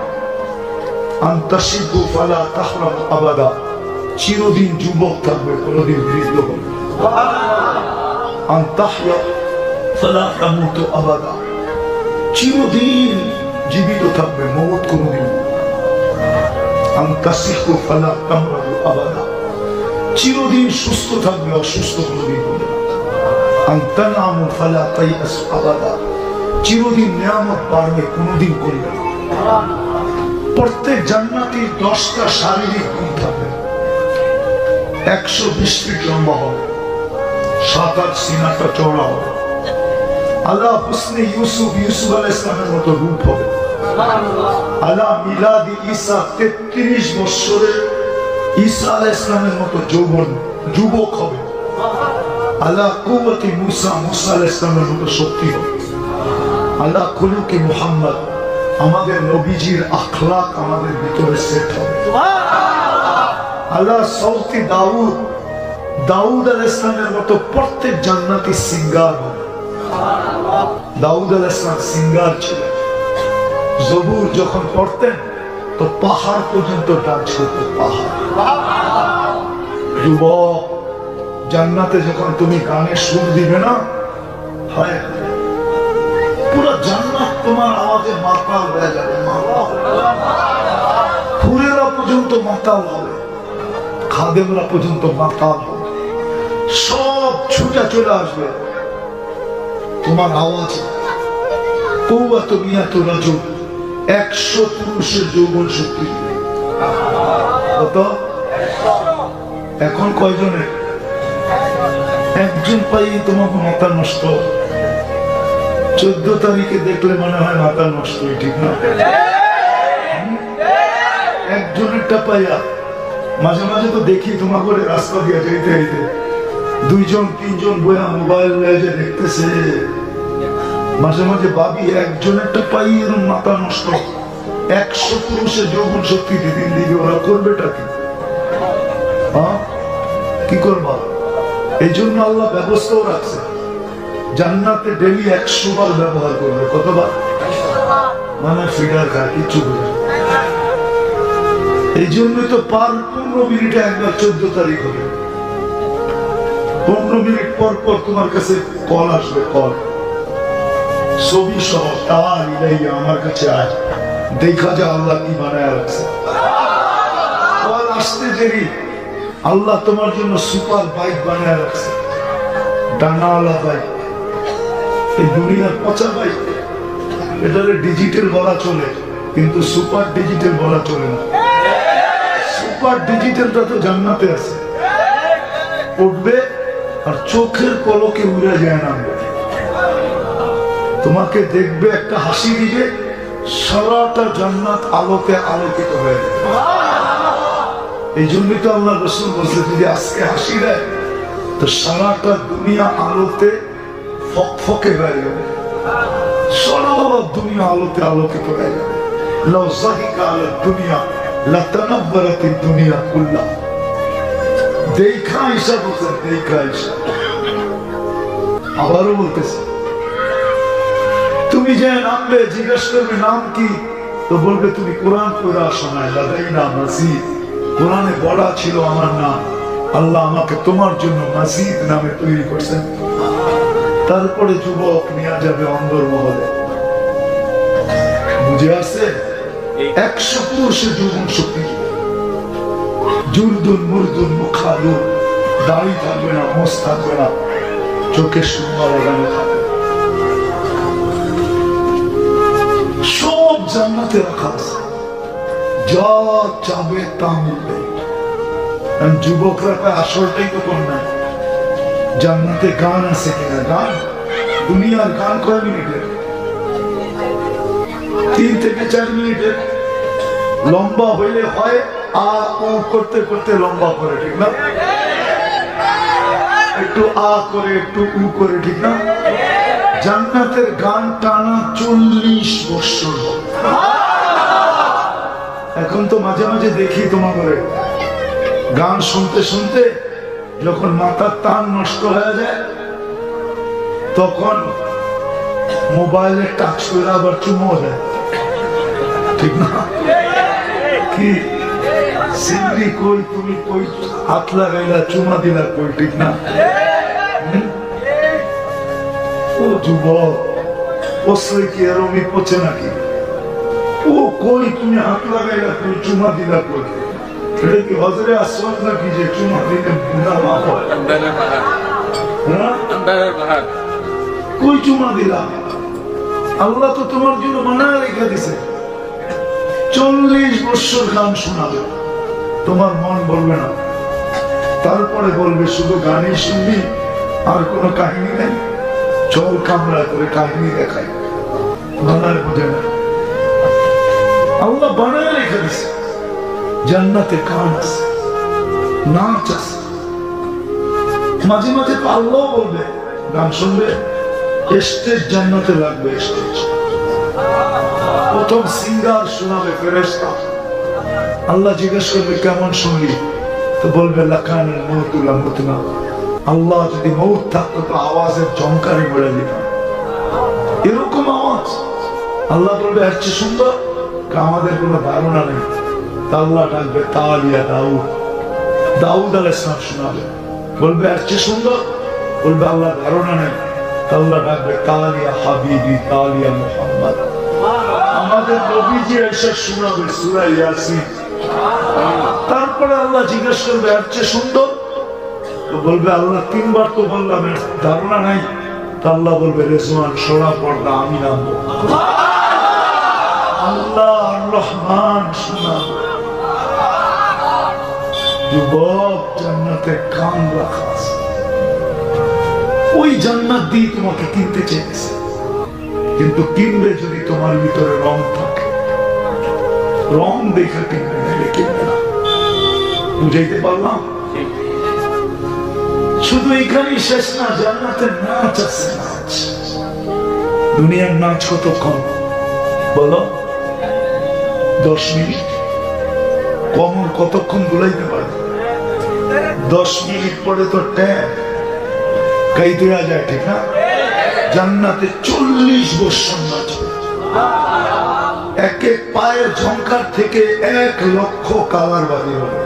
আনতাশিবু ফালা তাহরাম আবাদা, চিরদিন যুবক থাকবে, কোনদিন বৃদ্ধ হবে। আনতাহইয়া ফালা তামুতু আবাদা, চিরদিন জীবিত থাকবে, মওত কোনদিন। আনতাসিহু ফালা তামরাদু আবাদা, চিরদিন সুস্থ থাকবে, অসুস্থ কোনদিন হবে না। আনতানামু ফালা তাইয়াস আবাদা, চিরদিন নিয়ামত বাড়বে, কোনদিন কমবে না। প্রত্যেক জান্নাতীর 10টা শারীরিক গুণ থাকবে। 120 ফিট লম্বা হবে, 7-8 সিনাটা চওড়া হবে। আল্লাহ হুসনে ইউসুফ আলাইহিস সালামের মতো রূপ হবে। আলা মিলাদি ঈসা 33 বছরের ঈসা আলাইহিস সালামের মতো যুবক হবে। আলা কুওয়াতি মুসা আলাইহিস সালামের মতো শক্তি হবে। আলা খুলুকি মুহাম্মদ, আমাদের নবীজির আখলাক আমাদের ভিতরে সেট হবে। আলা সৌতি দাউদ আলাইহিস সালামের মতো প্রত্যেক জান্নাতি সিঙ্গার হবে। দাউদ আলাইহিস সালাম সিঙ্গার ছিলেন। জবুর যখন পড়তেন তো পাহাড় পর্যন্ত ডান্স করতেন। পাহাড়। যুবক, জান্নাতে যখন তুমি গানে সুর দিবে না, হয় পুরো জান্নাত তোমার আওয়াজে মাতাল হয়ে যাবে। ফুরেরা পর্যন্ত মাতাল হবে, খাদেমরা পর্যন্ত মাতাল হবে, সব ছুটে চলে আসবে তোমার আওয়াজে। কৌয়াত মিয়াত রাজুল, 100 পুরুষের যৌবন শক্তি। কত? এখন কয়জনের? একজন পাই তোমাকে মাথা নষ্ট। 14 তারিখে দেখলে মনে হয় মাথা নষ্ট, ঠিক না? একজনেরটা পাইয়া মাঝে মাঝে তো দেখি তোমাকে রাস্তা দিয়ে যেতে যেতে 2-3জন বইয়া মোবাইল যে দেখতেছে। মাঝে মাঝে ভাবি একজনেরটা পাই এরকম মাথা নষ্ট। 100 পুরুষের যৌবন শক্তি দিদিন দিদি, ওরা করবেটা কি? কি করবা? এই জন্য আল্লাহ ব্যবস্থাও রাখছে, জান্নাতে ডেলি 100 বার ব্যবহার করবে। কতবার? মানে ফিডার খায় কিছু বুঝে। এই জন্য তো পার 15 মিনিটে একবার 14 তারিখ হবে। 15 মিনিট পর পর তোমার কাছে কল আসবে, কল ছবি সহ, তার ইলাইয়া আমার কাছে আয়, দেখা যা আল্লাহ কি বানায় রাখছে। কল আসতে দেরি, আল্লাহ তোমার জন্য সুপার বাইক বানায় রাখছে, ডানাওয়ালা বাইক। এই দুনিয়ার পচা বাইক, এটারে ডিজিটাল বলা চলে, কিন্তু সুপার ডিজিটাল বলা চলে না। সুপার ডিজিটালটা তো জান্নাতে আছে, উঠবে আর চোখের পলকে উড়ে যায় নামবে। তোমাকে দেখবে, একটা হাসি দিবে, সারাটা জান্নাত আলোকে আলোকিত হয়ে যাবে। এই জন্যই তো আল্লাহ রাসূল বলছে, যদি আজকে হাসি দেয় তো সারাটা দুনিয়া আলোতে ফকফকে হয়ে যাবে, সারা দুনিয়া আলোতে আলোকিত হয়ে যাবে। লাউ যাহিকা আলা দুনিয়া লাতানাব্বারাতিদ দুনিয়া কুল্লাহ। দেখা ঈসা বলছেন, দেখা ঈসা। আবারও বলতেছে, তুমি যে নামবে, জিজ্ঞেস করবে নাম কি, তো বলবে তুমি কোরআন পড়ে আসো না, লাদাইনা মাজিদ, কোরআনে বলা ছিল আমার নাম, আল্লাহ আমাকে তোমার জন্য মাজিদ নামে তৈরি করছেন। তারপরে যুবক নিয়ে যাবে অন্দর মহলে। বুঝে আসছে? 100 পুরুষের যৌবন শক্তি। জুরদুন মুরদুন মুখালু, দাড়ি থাকবে না, মোষ থাকবে না, চোখে সুন্দর লাগানো থাকবে, সব জান্নাতে রাখা আছে, যা চাবে তা মিলবে। যুবকরা কয় আসলটাই তো কোন নাই, জান্নাতে গান আছে কিনা? গান, দুনিয়ার গান কয় মিনিটের? 3 থেকে 4 মিনিটের। লম্বা হইলে হয় আ ও করতে করতে লম্বা করে, ঠিক না? একটু আ করে, একটু উ করে, ঠিক না? জান্নাতের গান টানা 40 বছর। এখন তো মাঝে মাঝে দেখি তোমাদের গান শুনতে শুনতে যখন মাথার টান নষ্ট হয়ে যায়, তখন মোবাইলের টাচ করে আবার চুমো দেয়, ঠিক না? কি সিন্দি কই, তুমি কই হাত লাগাইলা, চুমা দিলা কই, ঠিক না? ও যুবক, পচলে কি এরমি পচে নাকি? ও কই তুমি হাত লাগাইলা কই, চুমা দিলা কই? এটা কি হজরে আসওয়াদ নাকি যে চুমা দিলে গুনাহ মাফ হয়? কই চুমা দিলা? আল্লাহ তো তোমার জন্য বানায় রেখে দিছে। 40 বছর গান শোনাবে, তোমার মন বলবে না। তারপরে বলবে শুধু গানই শুনবি, আর কোনো কাহিনী নেই। চল কামরা করে কাহিনী দেখাই, বাংলায় বোঝে না। আল্লাহ বানায় রেখে দিছে। জান্নাতে গান আছে, নাচ আছে, মাঝে মাঝে তো আল্লাহ বলবে গান শুনবে, স্টেজ জান্নাতে লাগবে, স্টেজ প্রথম সিঙ্গার শোনাবে ফেরেশতা। আল্লাহ জিজ্ঞেস করবে কেমন শুনলি, তো বলবে লাকানুল মউতু লামুতনা। আল্লাহ যদি মউত থাকতো তো আওয়াজের ঝংকারে বলে দিতাম, এরকম আওয়াজ। আল্লাহ বলবে এর চেয়ে সুন্দর, আমাদের কোনো ধারণা নেই। আল্লাহ ডাকবে তালিয়া দাউদ, দাউদ আলাইহিস সালাম শোনাবে, বলবে এর চেয়ে সুন্দর, বলবে আল্লাহ ধারণা নেই। আল্লাহ ডাকবে তালিয়া হাবিবি তালিয়া মুহাম্মদ, আমাদের নবীজি এসে শোনাবে সূরা ইয়াসিন। তারপরে আল্লাহ জিজ্ঞেস করবে এর চেয়ে সুন্দর, তো বলবে আল্লাহ তিনবার তো বললাম, ধারণা নাই। তা আল্লাহ বলবে রেজওয়ান সোনা পর্দা আমি নামবো। আল্লাহ রহমান শোনাবে। যুবক, জান্নাতে কান রাখা আছে, ওই জান্নাত দিয়ে তোমাকে কিনতে চেয়েছে, কিন্তু কিনবে যদি তোমার ভিতরে রং থাকে। রং দেখে কিনবে, নাহলে কিনবে না। বুঝাইতে পারলাম? শুধু এখানেই শেষ না, জান্নাতের নাচ আছে, নাচ। দুনিয়ার নাচ কতক্ষণ বলো? 10 মিনিট। কমর কতক্ষণ দুলাইতে পারে? 10 মিনিট পরে তো ট্যাপ কাই দেওয়া যায়, ঠিক না? জান্নাতে 40 বছর নাচ। এক এক পায়ের ঝংকার থেকে 1 লক্ষ কালার বাড়ি হবে।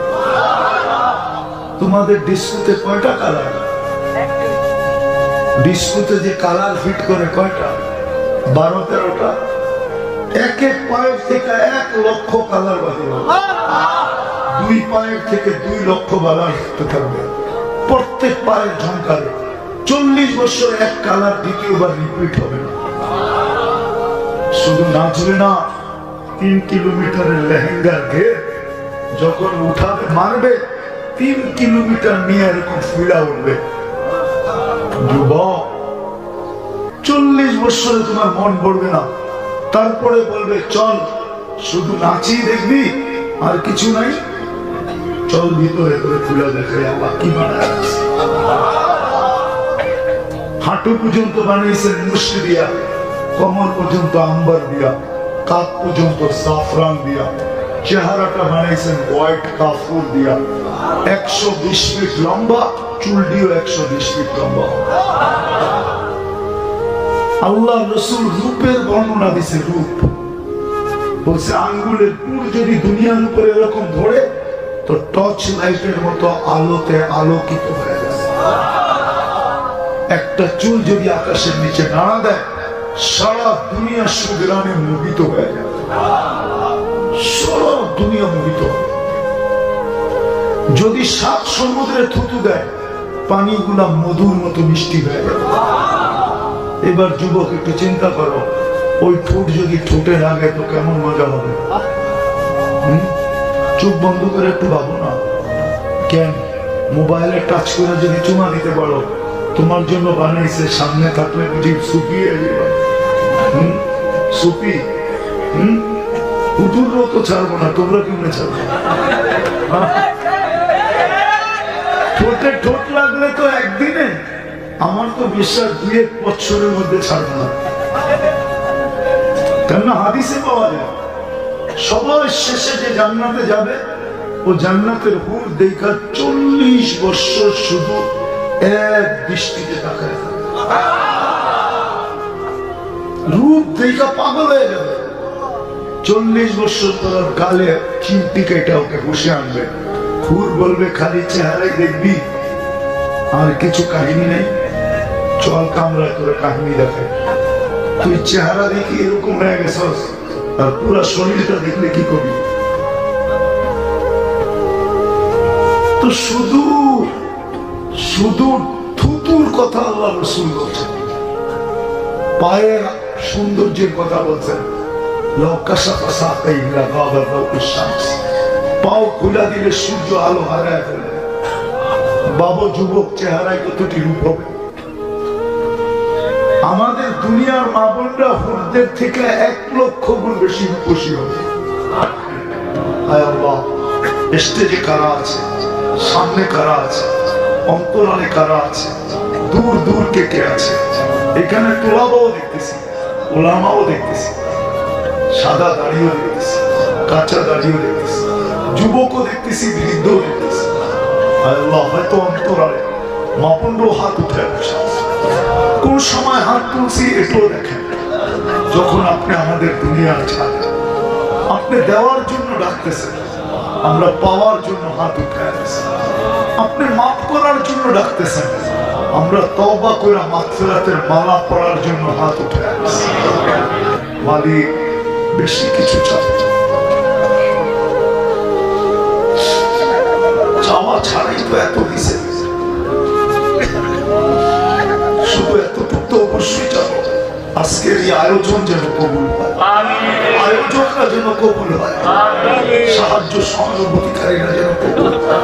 তোমাদের ডিস্কোতে কয়টা কালার? ডিস্কোতে যে কালার ফিট করে কয়টা? 12-13টা। এক এক পায়ের থেকে 1 লক্ষ কালার বাড়ি হবে। 2 পায়ের থেকে 2 লক্ষ কালার থাকবে প্রত্যেক পায়ের ঝংকারে। 40 বছর এক কালার দ্বিতীয়বার রিপিট হবে না। শুধু নাচবে না, 3 কিলোমিটারের লেহেঙ্গার ঘের যখন উঠাবে মারবে, 3 কিলোমিটার নিয়ে এরকম ফিরা উঠবে। যুবক, 40 বছরে তোমার মন পড়বে না, তারপরে বলবে চল শুধু নাচি দেখবি, আর কিছু নাই, চল ভিতরে করে খুলে দেখে আল্লাহ কি বানায়। হাঁটু পর্যন্ত বানিয়েছেন মুশকি দিয়া, কমর পর্যন্ত আম্বার দিয়া, কাঁধ পর্যন্ত সাফরান দিয়া, চেহারাটা বানাইছেন হোয়াইট কাফুর দিয়া। 120 ফিট লম্বা, চুল দিয়েও 120 ফিট লম্বা। আল্লাহ রসুল রূপের বর্ণনা দিছে। রূপ বলছে আঙ্গুলের পুর যদি দুনিয়ার উপরে এরকম ধরে তো টর্চ লাইটের মতো আলোতে আলোকিত হয়ে যাবে। একটা চুল যদি আকাশের নিচে নাড়া দেয়, সারা দুনিয়া সুগ্রামে মোহিত হয়ে যাবে। সারা দুনিয়া মোহিত। যদি 7 সমুদ্রে থুতু দেয়, পানিগুলা মধুর মতো মিষ্টি হয়ে যাবে। এবার যুবক একটু চিন্তা করো, ওই ঠোঁট যদি ঠোঁটে লাগে তো কেমন মজা হবে। চোখ বন্ধ করে একটু ভাবো না, কেন মোবাইলে টাচ করে যদি চুমা দিতে পারো, তোমার জন্য বানাইছে, সামনে থাকলে বুঝি সুপিয়ে সুপি। হুজুরও তো ছাড়বো না, তোমরা কেমনে ছাড়বো? ঠোঁটে ঠোঁট লাগলে তো একদিনে, আমার তো বিশ্বাস 2-1 বছরের মধ্যে ছাড়বো না। কেননা হাদিসে পাওয়া যায় সবার শেষে যে জান্নাতে যাবে, ও জান্নাতের হুর দেখা 40 বছর শুধু এক দৃষ্টিতে তাকায় থাকবে। রূপ দেখা পাগল হয়ে যাবে। 40 বছর পর গালে চিমটি কেটে ওকে বসে আনবে। হুর বলবে খালি চেহারাই দেখবি, আর কিছু কাহিনী নেই, চল কামরা করে কাহিনী দেখে। তুই চেহারা দেখি এরকম হয়ে গেছস, আর পুরো শরীরটা দেখলে কি করবি? তো শুধু শুধু থুতুর কথা আল্লাহ রাসূল বলছেন, পায়ের সৌন্দর্যের কথা বলছেন। পাও খুলা দিলে সূর্য আলো হারায় ফেলবে। বাবা যুবক চেহারায় কতটি রূপ হবে। আমাদের দুনিয়ার মা বোনরা হুরদের থেকে 1 লক্ষ গুণ বেশি রূপসী হবে। হায় আল্লাহ, স্টেজে কারা আছে, সামনে কারা আছে, অন্তরালে কারা আছে, দূর দূর কে কে আছে। এখানে তোলাবাও দেখতেছি, ওলামাও দেখতেছি, সাদা দাড়িও দেখতেছি, কাঁচা দাড়িও দেখতেছি, যুবকও দেখতেছি, বৃদ্ধও দেখতেছি। আল্লাহ, হয়তো অন্তরালে মাপন্ড হাত উঠে বসে আছে। কোন সময় হাত তুলছি এটাও দেখেন। যখন আপনি আমাদের দুনিয়ার ছাড়, আপনি দেওয়ার জন্য ডাকতেছেন, আমরা পাওয়ার জন্য হাত উঠে আসছি। আপনি মাফ করার জন্য ডাকতেছেন, আমরা তওবা করে মাগফিরাতের মালা পড়ার জন্য হাত উঠে আসছি। মালিক বেশি কিছু চাই, চাওয়া ছাড়াই তো এত দিছে, শুধু এতটুকু তো অবশ্যই চাবো। আজকের এই আয়োজন যেন কবুল হয়, আয়োজকরা যেন কবুল হয়, সাহায্য সহানুভূতিকারীরা যেন কবুল হয়,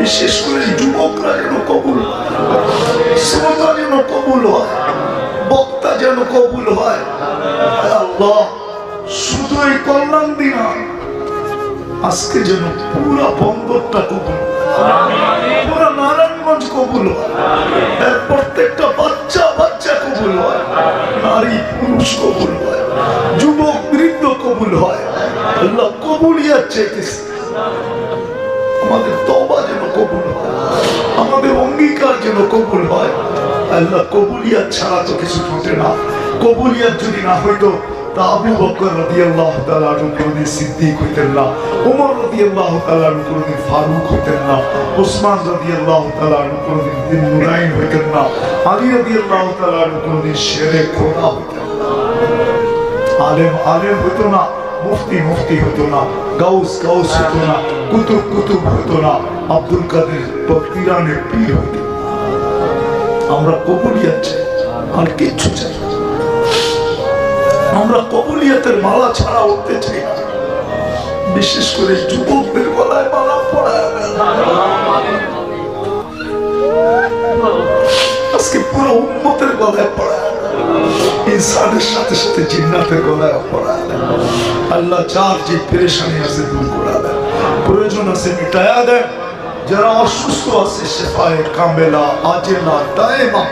বিশেষ করে যুবকরা যেন কবুল হয়, শ্রোতা যেন কবুল হয়, বক্তা যেন কবুল হয়। আল্লাহ, শুধু এই কল্যাণ দিনা আজকে যেন পুরা বন্দরটা কবুল, পুরা নারায়ণগঞ্জ কবুল হয়, এর প্রত্যেকটা বাচ্চা বাচ্চা কবুল হয়, নারী পুরুষ কবুল হয়, যুবক বৃদ্ধ কবুল হয়। আল্লাহ, কবুলিয়াত চাইতেছি, আমাদের তওবা যেন কবুল হয়, আমাদের অঙ্গীকার যেন কবুল হয়। আল্লাহ, কবুলিয়াত ছাড়া তো কিছু ঘটে না। কবুলিয়াত যদি না হইতো তা আবু বকর রাদিয়াল্লাহু তাআলা আনহু কোনদিন সিদ্দিক হইতেন না, ওমর রাদিয়াল্লাহু তাআলা আনহু কোনদিন ফারুক হইতেন না, ওসমান রাদিয়াল্লাহু তাআলা আনহু কোনদিন দিন নুরাইন হইতেন না, আলী রাদিয়াল্লাহু তাআলা আনহু কোনদিন শেরে খোদা হইতেন না। আলেম আলেম হইতো না, মুফতি মুফতি হতো না, গাউস গাউস হতো না, কুতুব কুতুব হতো না, আব্দুল কাদের বকরিয়ানের পীর হতো। আমরা কবুলিয়াত চাই, আর কিচ্ছু চাই না। আমরা কবুলিয়াতের মালা ছাড়া উঠতে চাই না। বিশেষ করে যুবকদের গলায় মালা পড়ায় আজকে পুরো উম্মতের গলায় পড়ায়, ইনসানের সাথে সাথে জিন্নাতের গলায় পড়ায়। আল্লাহ, যার যে পেরেশানি আছে দূর করে দেন, প্রয়োজন আছে মিটায়া দেন। যারা অসুস্থ আছে শেফায়ে কামেলা আজেলা দায়েমা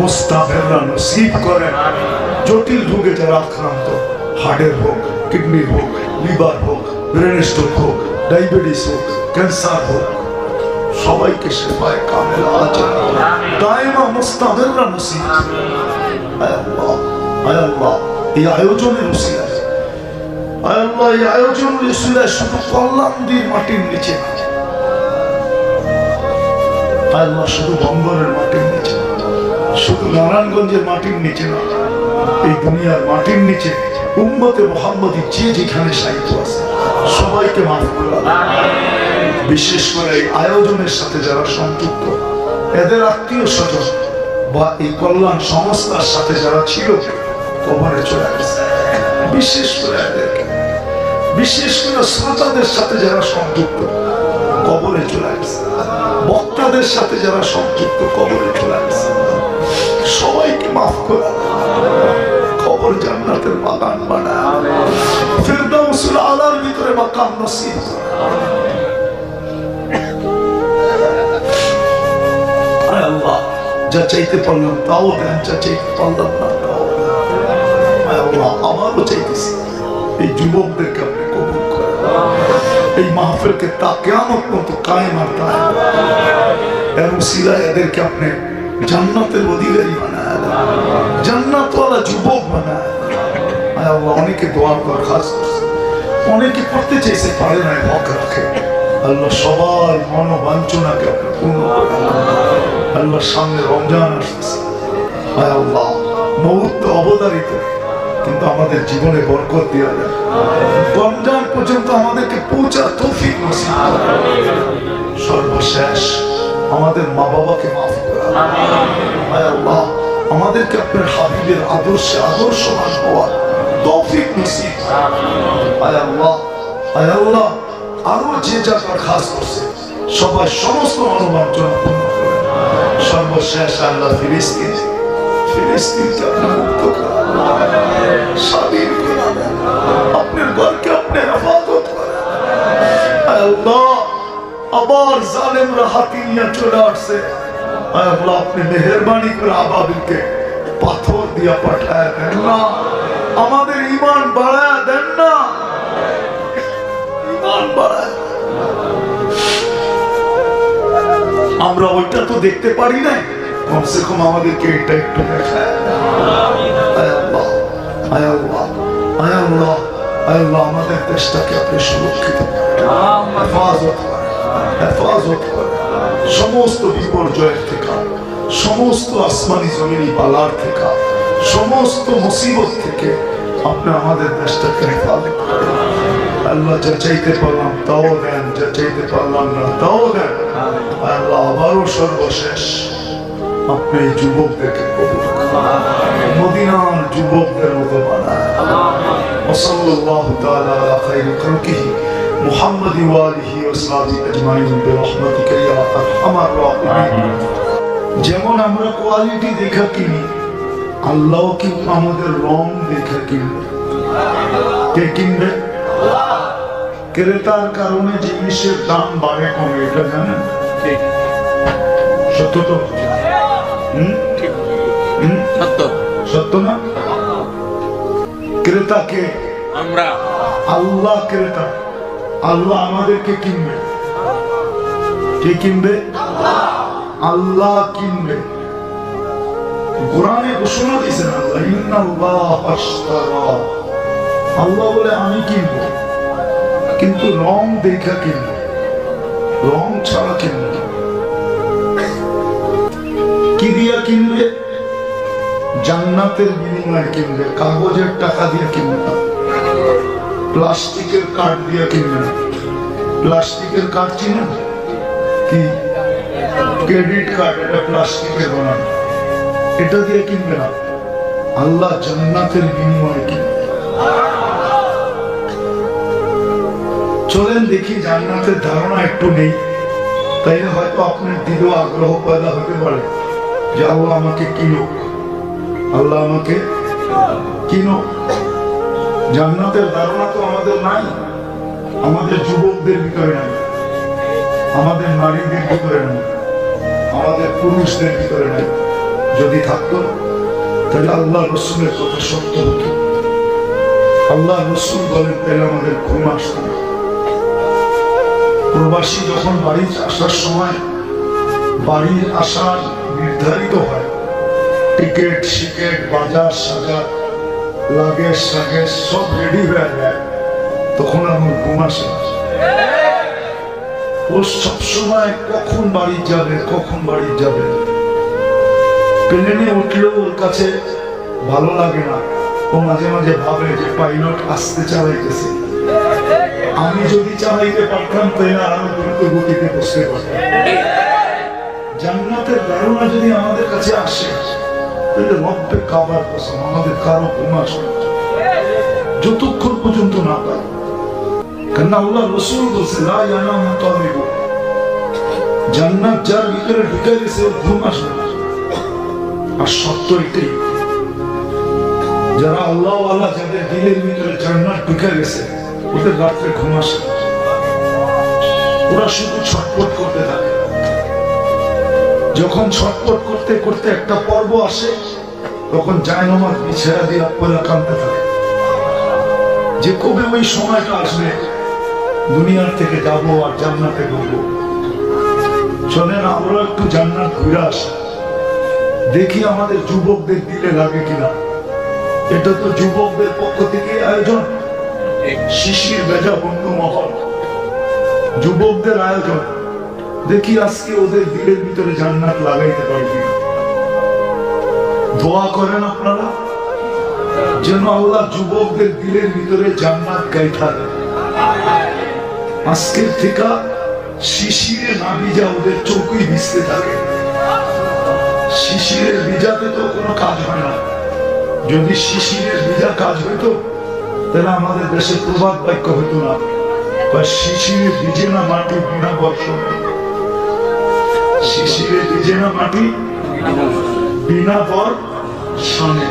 মুস্তামেররা নসিব করেন। জটিল রোগে যারা আক্রান্ত, হার্টের হোক, কিডনির হোক, লিভার হোক, ব্রেন স্ট্রোক হোক, ডায়াবেটিস হোক, ক্যান্সার হোক, সবাইকে শেফায়ে কামেলা আজেলা দায়েমা মুস্তামেররা নসিব। আয় আল্লাহ, আয় আল্লাহ, এই আয়োজনের উসিলায়, আয় আল্লাহ, এই আয়োজনের উসিলায় শুধু কল্যাণ দিয়ে মাটির নিচে, আয় আল্লাহ, শুধু বন্দরের মাটির নিচে, শুধু নারায়ণগঞ্জের মাটির নিচে না, এই দুনিয়ার মাটির নিচে উম্মতে মুহাম্মদী যে যেখানে সাহিত্য আছে সবাইকে মাফ করে। বিশেষ করে এই আয়োজনের সাথে যারা সংযুক্ত, এদের আত্মীয় স্বজন বা এই কল্যাণ সংস্থার সাথে যারা ছিল কবরে চলে গেছে। বিশেষ করে এদেরকে, বিশেষ করে শ্রোতাদের সাথে যারা সংযুক্ত কবরে চলে গেছে, বক্তাদের সাথে যারা সংযুক্ত কবরে চলে গেছে, সবাইকে মাফ করে কবর জান্নাতের বাগান বানায়, ফিরদাউসুল আলার ভিতরে মাকাম নসিব করে। আয় আল্লাহ, যা চাইতে পারলাম তাও দেন, যা চাইতে পারলাম না তাও দেন। আয় আল্লাহ, আমারও চাইতেছি এই যুবকদেরকে আপনি কবুল করেন, এই মাহফিলকে তা কিয়ামত পর্যন্ত কায়েম আর দায়েম, এর উসিলায় এদেরকে আপনি জান্নাতের অধিকারী বানায় দেন, জান্নাতওয়ালা যুবক বানায় দেন। আয় আল্লাহ, অনেকে দোয়ার দরখাস্ত করছে, অনেকে করতে চাইছে পারে না, হক রাখে। আল্লাহ, সবার মনোবাঞ্ছনাকে আপনি পূর্ণ করেন। আল্লাহ, সামনে রমজান আসতেছে, আয় আল্লাহ, মউত তো অবধারিত, কিন্তু আমাদের জীবনে বরকত দিয়া দেন, রমজান পর্যন্ত আমাদেরকে পৌঁছার তৌফিক নসিব করেন। সর্বশেষ আমাদের মা বাবাকে মাফ করেন। আয় আল্লাহ, আমাদেরকে আপনার হাবিবের আদর্শে আদর্শবান হওয়ার তৌফিক নসিব করেন। আয় আল্লাহ, আয় আল্লাহ, আরো যে যা দরখাস্ত করছে সবাই সমস্ত মনোবাঞ্ছনা পূর্ণ করেন। সর্বশেষ আল্লাহ, ফিলিস্তিন, ফিলিস্তিনকে আপনি মুক্ত করেন, স্বাধীন করে দেন, আপনার ঘরকে আপনি আল্লাহ আবার জালেমরা হাতি নিয়ে চলে আসছে, আল্লাহ আপনি মেহেরবানি করে আবাবিলকে পাথর দিয়া পাঠায় দেন না, আমাদের ঈমান বাড়ায় দেন না, ঈমান বাড়ায়। আমরা ওইটা তো দেখতে পারি না, কমসে কম আমাদেরকে এটা একটু দেখায়। আল্লাহ আমাদের দেশটাকে আপনি সুরক্ষিত হেফাজত করেন, হেফাজত করেন সমস্ত বিপর্যয়ের থেকে, সমস্ত আসমানি জমিনি বালার থেকে, সমস্ত মুসিবত থেকে আপনি আমাদের দেশটাকে হেফাজত করেন। আল্লাহ যা চাইতে পারলাম তাও দেন, যা চাইতে পারলাম না তাও দেন। আল্লাহ আবারও সর্বশেষ আপনি এই যুবকদেরকে কবুল করুন, মদিনার যুবকদের মতো বানায়। ওয়াসাল্লাল্লাহু তাআলা আলা খায়রি খালকিহি মুহাম্মাদ ওয়া আলিহি ওয়া সাহবিহি আজমাইন বিরহমাতিকা ইয়া আরহামার রাহিমিন। যেমন আমরা কোয়ালিটি দেখা কিনি, আল্লাহ কিন্তু আমাদের রং দেখা কিনবে। কে কিনবে? ক্রেতার কারণে জিনিসের দাম বাড়ে কমে, এটা জানেন? সত্য তো? সত্য না? ক্রেতাকে আমরা, আল্লাহ ক্রেতা, আল্লাহ আমাদেরকে কিনবে। কে কিনবে? আল্লাহ কিনবে। কোরআনে ঘোষণা দিয়েছেন আল্লাহ, ইন্নাল্লাহ আশতারা, আল্লাহ বলে আমি কিনবো, কিন্তু রং দেখা কিনবো, রং ছাড়া কিনবো। কি দিয়া কিনবে? জান্নাতের বিনিময়ে কিনবে, কাগজের টাকা দিয়ে কিনবে না, প্লাস্টিকের কার্ড দিয়ে কিনবে না। প্লাস্টিকের কার্ড চিনেন কি? ক্রেডিট কার্ড, এটা প্লাস্টিকের বানানো, এটা দিয়ে কিনবে না, আল্লাহ জান্নাতের বিনিময়ে কিনবে। চলেন দেখি, জান্নাতের ধারণা একটু নেই, তাইলে হয়তো আপনার দিলেও আগ্রহ পয়দা হতে পারে যে আল্লাহ আমাকে কিনো, আল্লাহ আমাকে কিনো। জান্নাতের ধারণা তো আমাদের নাই, আমাদের যুবকদের ভিতরে নাই, আমাদের নারীদের ভিতরে নাই, আমাদের পুরুষদের ভিতরে নাই। যদি থাকতো তাহলে আল্লাহ রসুলের কথা সত্য হতো। আল্লাহ রসুল বলেন তাহলে আমাদের ঘুম আসত না। প্রবাসী যখন বাড়ি আসার সময় বাড়ির আসা নির্ধারিত হয়, টিকিট সিকেট বাজার সাজার লাগেজ সাগেজ সব রেডি হয়ে যায়, তখন আমার ঘুম আসে না। ও সবসময় কখন বাড়ি যাবে, কখন বাড়ি যাবে। প্লেনে উঠলেও ওর কাছে ভালো লাগে না, ও মাঝে মাঝে ভাবে যে পাইলট আসতে চালাইতেছে, আমি যদি চালাইতে পারতাম তাহলে আরো দ্রুত গতিতে বসতে পারতাম। জান্নাতের ধারণা যদি আমাদের কাছে আসে তাহলে রব্বে কাবার কসম আমাদের কারো ঘুম আসবে যতক্ষণ পর্যন্ত না পাই। কারণ আল্লাহ রাসূল বলেছে লা ইয়ানামু তালিবু, জান্নাত যার ভিতরে ঢুকে গেছে ওর ঘুম আসবে না। আর সত্য এটাই, যারা আল্লাহ ওয়ালা, যাদের দিলের ভিতরে জান্নাত ঢুকে গেছে, ওদের রাত্রে ঘুম আসে না, ওরা শুধু ছটফট করতে থাকে। যখন ছটফট করতে করতে একটা পর্ব আসে, তখন জায়নামাজ বিছায়া দিয়ে পয়লা কাঁদতে থাকে যে কবে ওই সময়টা আসবে, দুনিয়ার থেকে যাবো আর জান্নাতে ঢুকবো। চলেন আমরা একটু জান্নাত ঘুরে আসি, দেখি আমাদের যুবকদের দিলে লাগে কিনা। এটা তো যুবকদের পক্ষ থেকে আয়োজন, শিশির বেজা বন্ধু মহল, যুবকদের আয়োজন। দেখি আজকে ওদের দিলের ভিতরে জান্নাত লাগাইতে পারবি। দোয়া করেন আপনারা যেন আল্লাহ যুবকদের দিলের ভিতরে জান্নাত গাইথা দেয়। আজকের থেকে শিশিরে না ভিজা ওদের চোখই ভিজতে থাকে। শিশিরের ভিজাতে তো কোনো কাজ হয় না, যদি শিশিরের ভিজা কাজ হইতো তাহলে আমাদের দেশে প্রবাদ বাক্য হইতো না, শিশিরে ভিজে না মাটি বিনা বর্ষণে। শিশিরে ভিজে না মাটি বিনা বর্ষণে।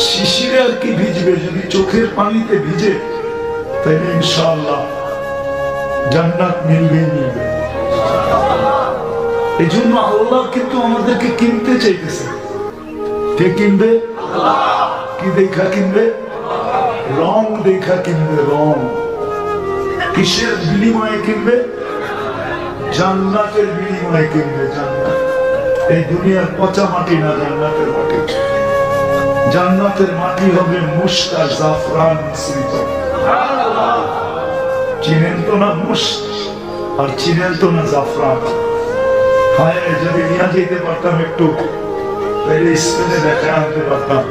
শিশিরে আর কি ভিজবে, যদি চোখের পানিতে ভিজে তাহলে ইনশাআল্লাহ জান্নাত মিলবেই মিলবে। এই জন্য আল্লাহ কিন্তু আমাদেরকে কিনতে চাইতেছে। কে কিনবে? কি দেখা কিনবে? রং দেখা কিনবে। রং কিসের বিনিময়ে কিনবে? জান্নাতের বিনিময়ে কিনবে। জান্নাত এই দুনিয়ার পচা মাটি না, জান্নাতের মাটি। জান্নাতের মাটি হবে মুশক আর জাফরান মিশ্রিত। চিনেন তো না মুশক, আর চিনেন তো না জাফরান। হায়, যদি নিয়ে যেতে পারতাম একটু, তাহলে স্পেনে দেখা আনতে পারতাম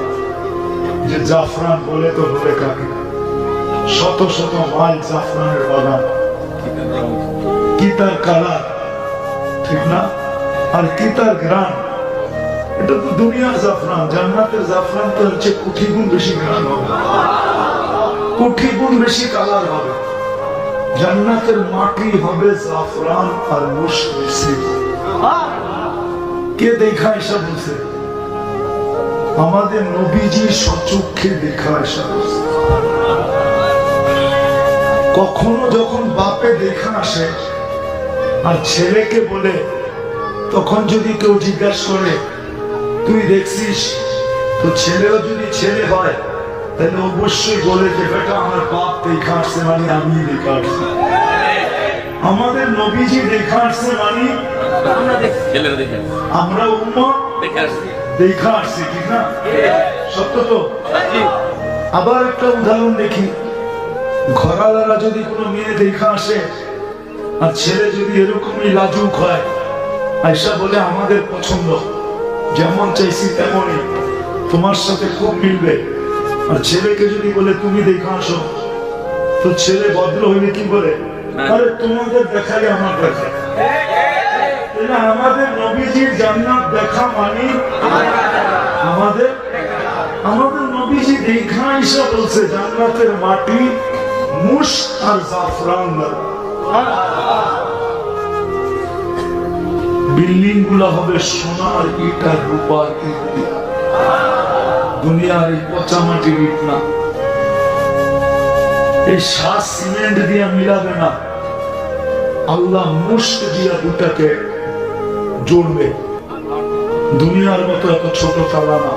যে জাফরান বলে তো বলে কাকে। শত শত মাইল জাফরানের বাগান, কি তার কালার, ঠিক না? আর কি তার ঘ্রাণ। এটা তো দুনিয়ার জাফরান। জান্নাতের জাফরান তো হচ্ছে কোটি গুণ বেশি ঘ্রাণ হবে, কোটি গুণ বেশি কালার হবে। জান্নাতের মাটি হবে জাফরান আর মুশক মিশ্রিত। কে দেখা এসব বলছে? আমাদের নবীজি সচক্ষে দেখা এসব বলছে। কখনো যখন বাপে দেখা আসে আর ছেলেকে বলে, তখন যদি কেউ জিজ্ঞাসা করে তুই দেখছিস, তো ছেলেও যদি ছেলে হয় তাহলে অবশ্যই বলে যে বেটা আমার বাপ দেখা আসছে, মানে আমি দেখা আসছি। আমাদের নবীজি দেখা আসছে মানে আমরা উম্মত দেখা আসছি, ঠিক না? সত্য তো? আবার একটা উদাহরণ দেখি। ঘরালারা যদি কোনো মেয়ে দেখা আসে আর ছেলে যদি এরকমই লাজুক হয়, আয়সা বলে আমাদের পছন্দ, যেমন চাইছি তেমনই, তোমার সাথে খুব মিলবে। আর ছেলেকে যদি বলে তুমি দেখা আসো, তো ছেলে ভদ্র হইলে কি বলে? আরে তোমাদের দেখালে আমার দেখা। আমাদের নবীজির জান্নাত দেখা মানে আমাদের নবীজি দেখা এসে বলছে জান্নাতের মাটি মুশক আর জাফরান। বিল্ডিং গুলা হবে সোনার ইট আর রূপার ইট দিয়া। দুনিয়ার এই পচা মাটির ইট না, এই সাত সিমেন্ট দিয়া মিলাবে না। আল্লাহ মুশক দিয়া দুটাকে জড়বে। দুনিয়ার মতো এত ছোট তালা না,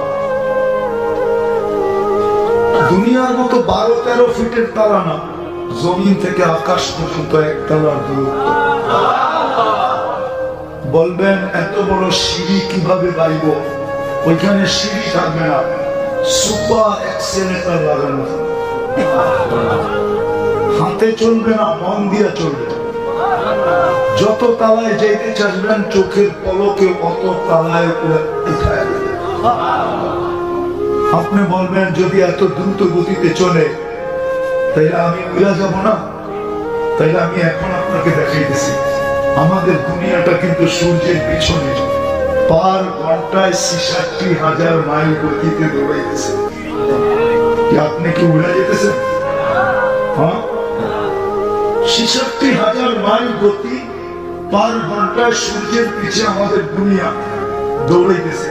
দুনিয়ার মতো 12-13 ফিটের তালা না, জমিন থেকে আকাশ পর্যন্ত এক তালার দূরত্ব। বলবেন এত বড় সিঁড়ি কিভাবে বাইব? ওইখানে সিঁড়ি থাকবে না, সুপার এক্সেলেটর লাগানো, হাতে চলবে না, মন দিয়ে চলবে। যত তালায় যাইতে চাইবেন চোখের পলকে অত তালায় উঠায়। আপনি বলবেন যদি এত দ্রুত গতিতে চলে তাইলে আমি উড়া যাব না? তাইলে আমি এখন আপনাকে দেখাইতেছি। আমাদের দুনিয়াটা কিন্তু সূর্যের পিছনে পার ঘন্টায় 66,000 মাইল গতিতে দৌড়াইতেছে। আপনি কি উড়ে যেতেছেন? হ্যাঁ, 66,000 মাইল গতি পার ঘন্টায় সূর্যের পিছে আমাদের দুনিয়া দৌড়াইতেছে।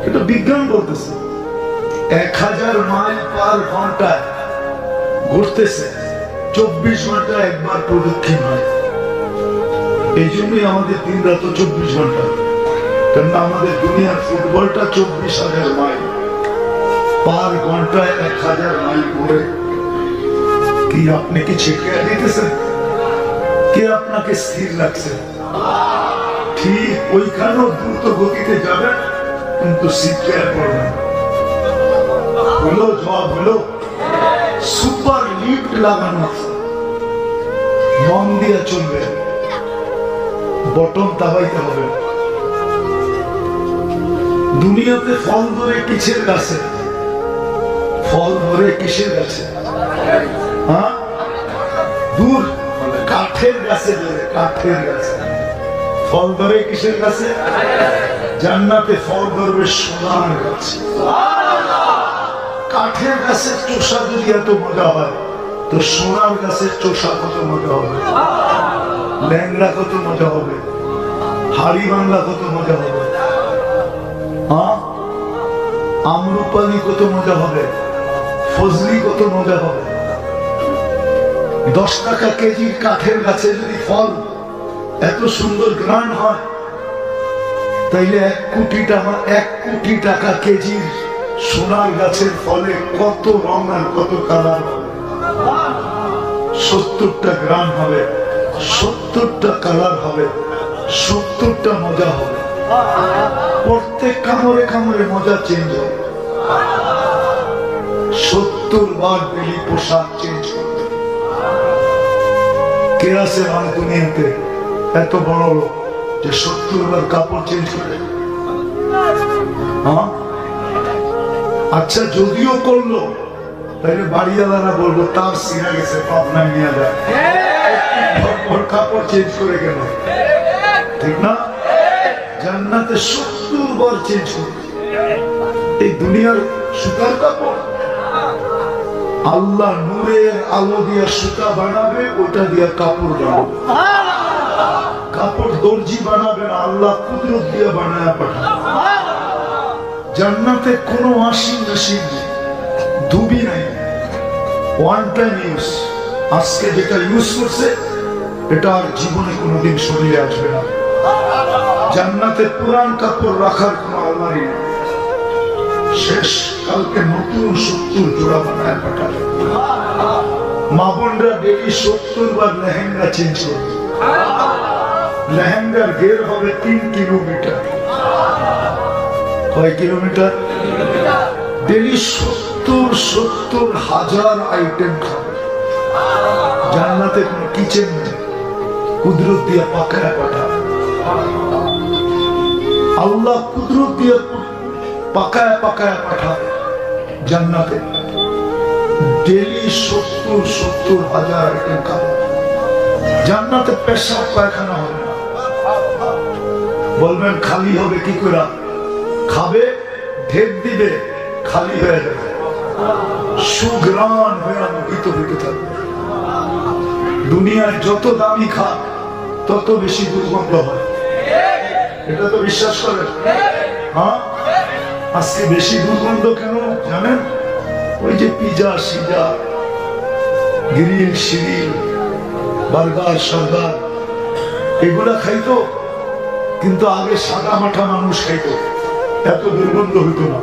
এটা বিজ্ঞান বলতেছে। 1000 মাইল পার ঘন্টায় ঘুরতেছে, 24 ঘন্টা একবার প্রদক্ষিণ হয়। এই জন্যই আমাদের দিন রাত 24 ঘন্টা। কেননা আমাদের দুনিয়ার ফুটবলটা 24,000 মাইল পার ঘন্টায় 1000 মাইল ঘুরে। কি আপনি কি ছিটকে দিতেছেন? কে আপনাকে স্থির লাগছে? ঠিক ওইখানেও দ্রুত গতিতে যাবেন, কিন্তু ছিটকে পড়বেন। হলো জবাব হলো সুপার লিফট লাগানো, মন দিয়ে চলবে, বটন দাবাইতে হবে। দুনিয়াতে ফল ধরে কিসের গাছে? ফল ধরে কিসের গাছে? হ্যাঁ, দূর কাঠের গাছে ধরে, কাঠের গাছে। ফল ধরে কিসের গাছে? জান্নাতে ফল ধরবে সোনার গাছে। কাঠের গাছের চোষা যদি এত মজা হয়, তো সোনার গাছের চোষা কত মজা হবে, ল্যাংড়া কত মজা হবে, হাড়ি বাংলা কত মজা হবে, হ্যাঁ, আমরুপালি কত মজা হবে, ফজলি কত মজা হবে। 10 টাকা কেজির কাঠের গাছে যদি ফল এত সুন্দর গ্রান হয়, তাইলে 1 কোটি টাকা কেজির সোনার গাছের ফলে কত রং আর কত কালার হবে। 70টা গ্রান হবে, 70টা কালার হবে, 70টা মজা হবে। প্রত্যেক কামড়ে কামড়ে মজা চেঞ্জ হবে। 70 বার ডেলি পোশাক চেঞ্জ করবে। কে আছে আমার দুনিয়াতে এত বড় লোক যে 70 বার কাপড় চেঞ্জ করে? হ্যাঁ, আচ্ছা যদিও করলো, তাহলে বাড়িওয়ালারা বলবো তার সিনা গেছে, পাবনায় নিয়ে যায়, কাপড় চেঞ্জ করে কেন? ঠিক না? জান্নাতে 70 বার চেঞ্জ করবে। এই দুনিয়ার সুতার কাপড় আল্লাহ নূরের আলো দিয়া সুতা বানাবে, ওটা দিয়া কাপড় বানাবে। কাপড় দর্জি বানাবে না, আল্লাহ কুদরত দিয়া বানায় পাঠাবে। জান্নাতে কোনো ওয়াশিং মেশিন নেই, ধুবি নাই, ওয়ান টাইম ইউজ। আজকে যেটা ইউজ করছে এটা আর জীবনে কোনোদিন শরীরে আসবে না। জান্নাতে পুরান কাপড় রাখার কোনো আলমারি নেই, শেষ। কালকে নতুন 70 জোড়া বানায় পাঠাবে। মা বোনরা ডেলি 70 বার লেহেঙ্গা চেঞ্জ করবে। লেহেঙ্গার ঘের হবে 3 কিলোমিটার। কয় কিলোমিটার? ডেলি 70 হাজার আইটেম খাবে। জান্নাতে কোনো কিচেন নেই, কুদরত দিয়ে পাকায় পাঠাবে। আল্লাহ কুদরত দিয়ে পাকায় পাকায় পাঠাবে। জান্নাতে ডেলি 70 হাজার আইটেম খাবে। জান্নাতে পেশাব পায়খানা হবে না। বলবেন খালি হবে কি করে? খাবে, ঢেক দিবে, খালি হয়ে যাবে, সুগ্রাণ হয়ে মুখিত হইতে থাকবে। দুনিয়ায় যত দামি খাক তত বেশি দুর্গন্ধ হয়। এটা তো বিশ্বাস করেন? হ্যাঁ, আজকে বেশি দুর্গন্ধ কেন জানেন? ওই যে পিজা সিজা, গ্রিল সিরিল, বার্গার সার্গার এগুলা খাইতো, কিন্তু আগে সাদা মাঠা মানুষ খাইতো, এত দুর্গন্ধ হইতো না।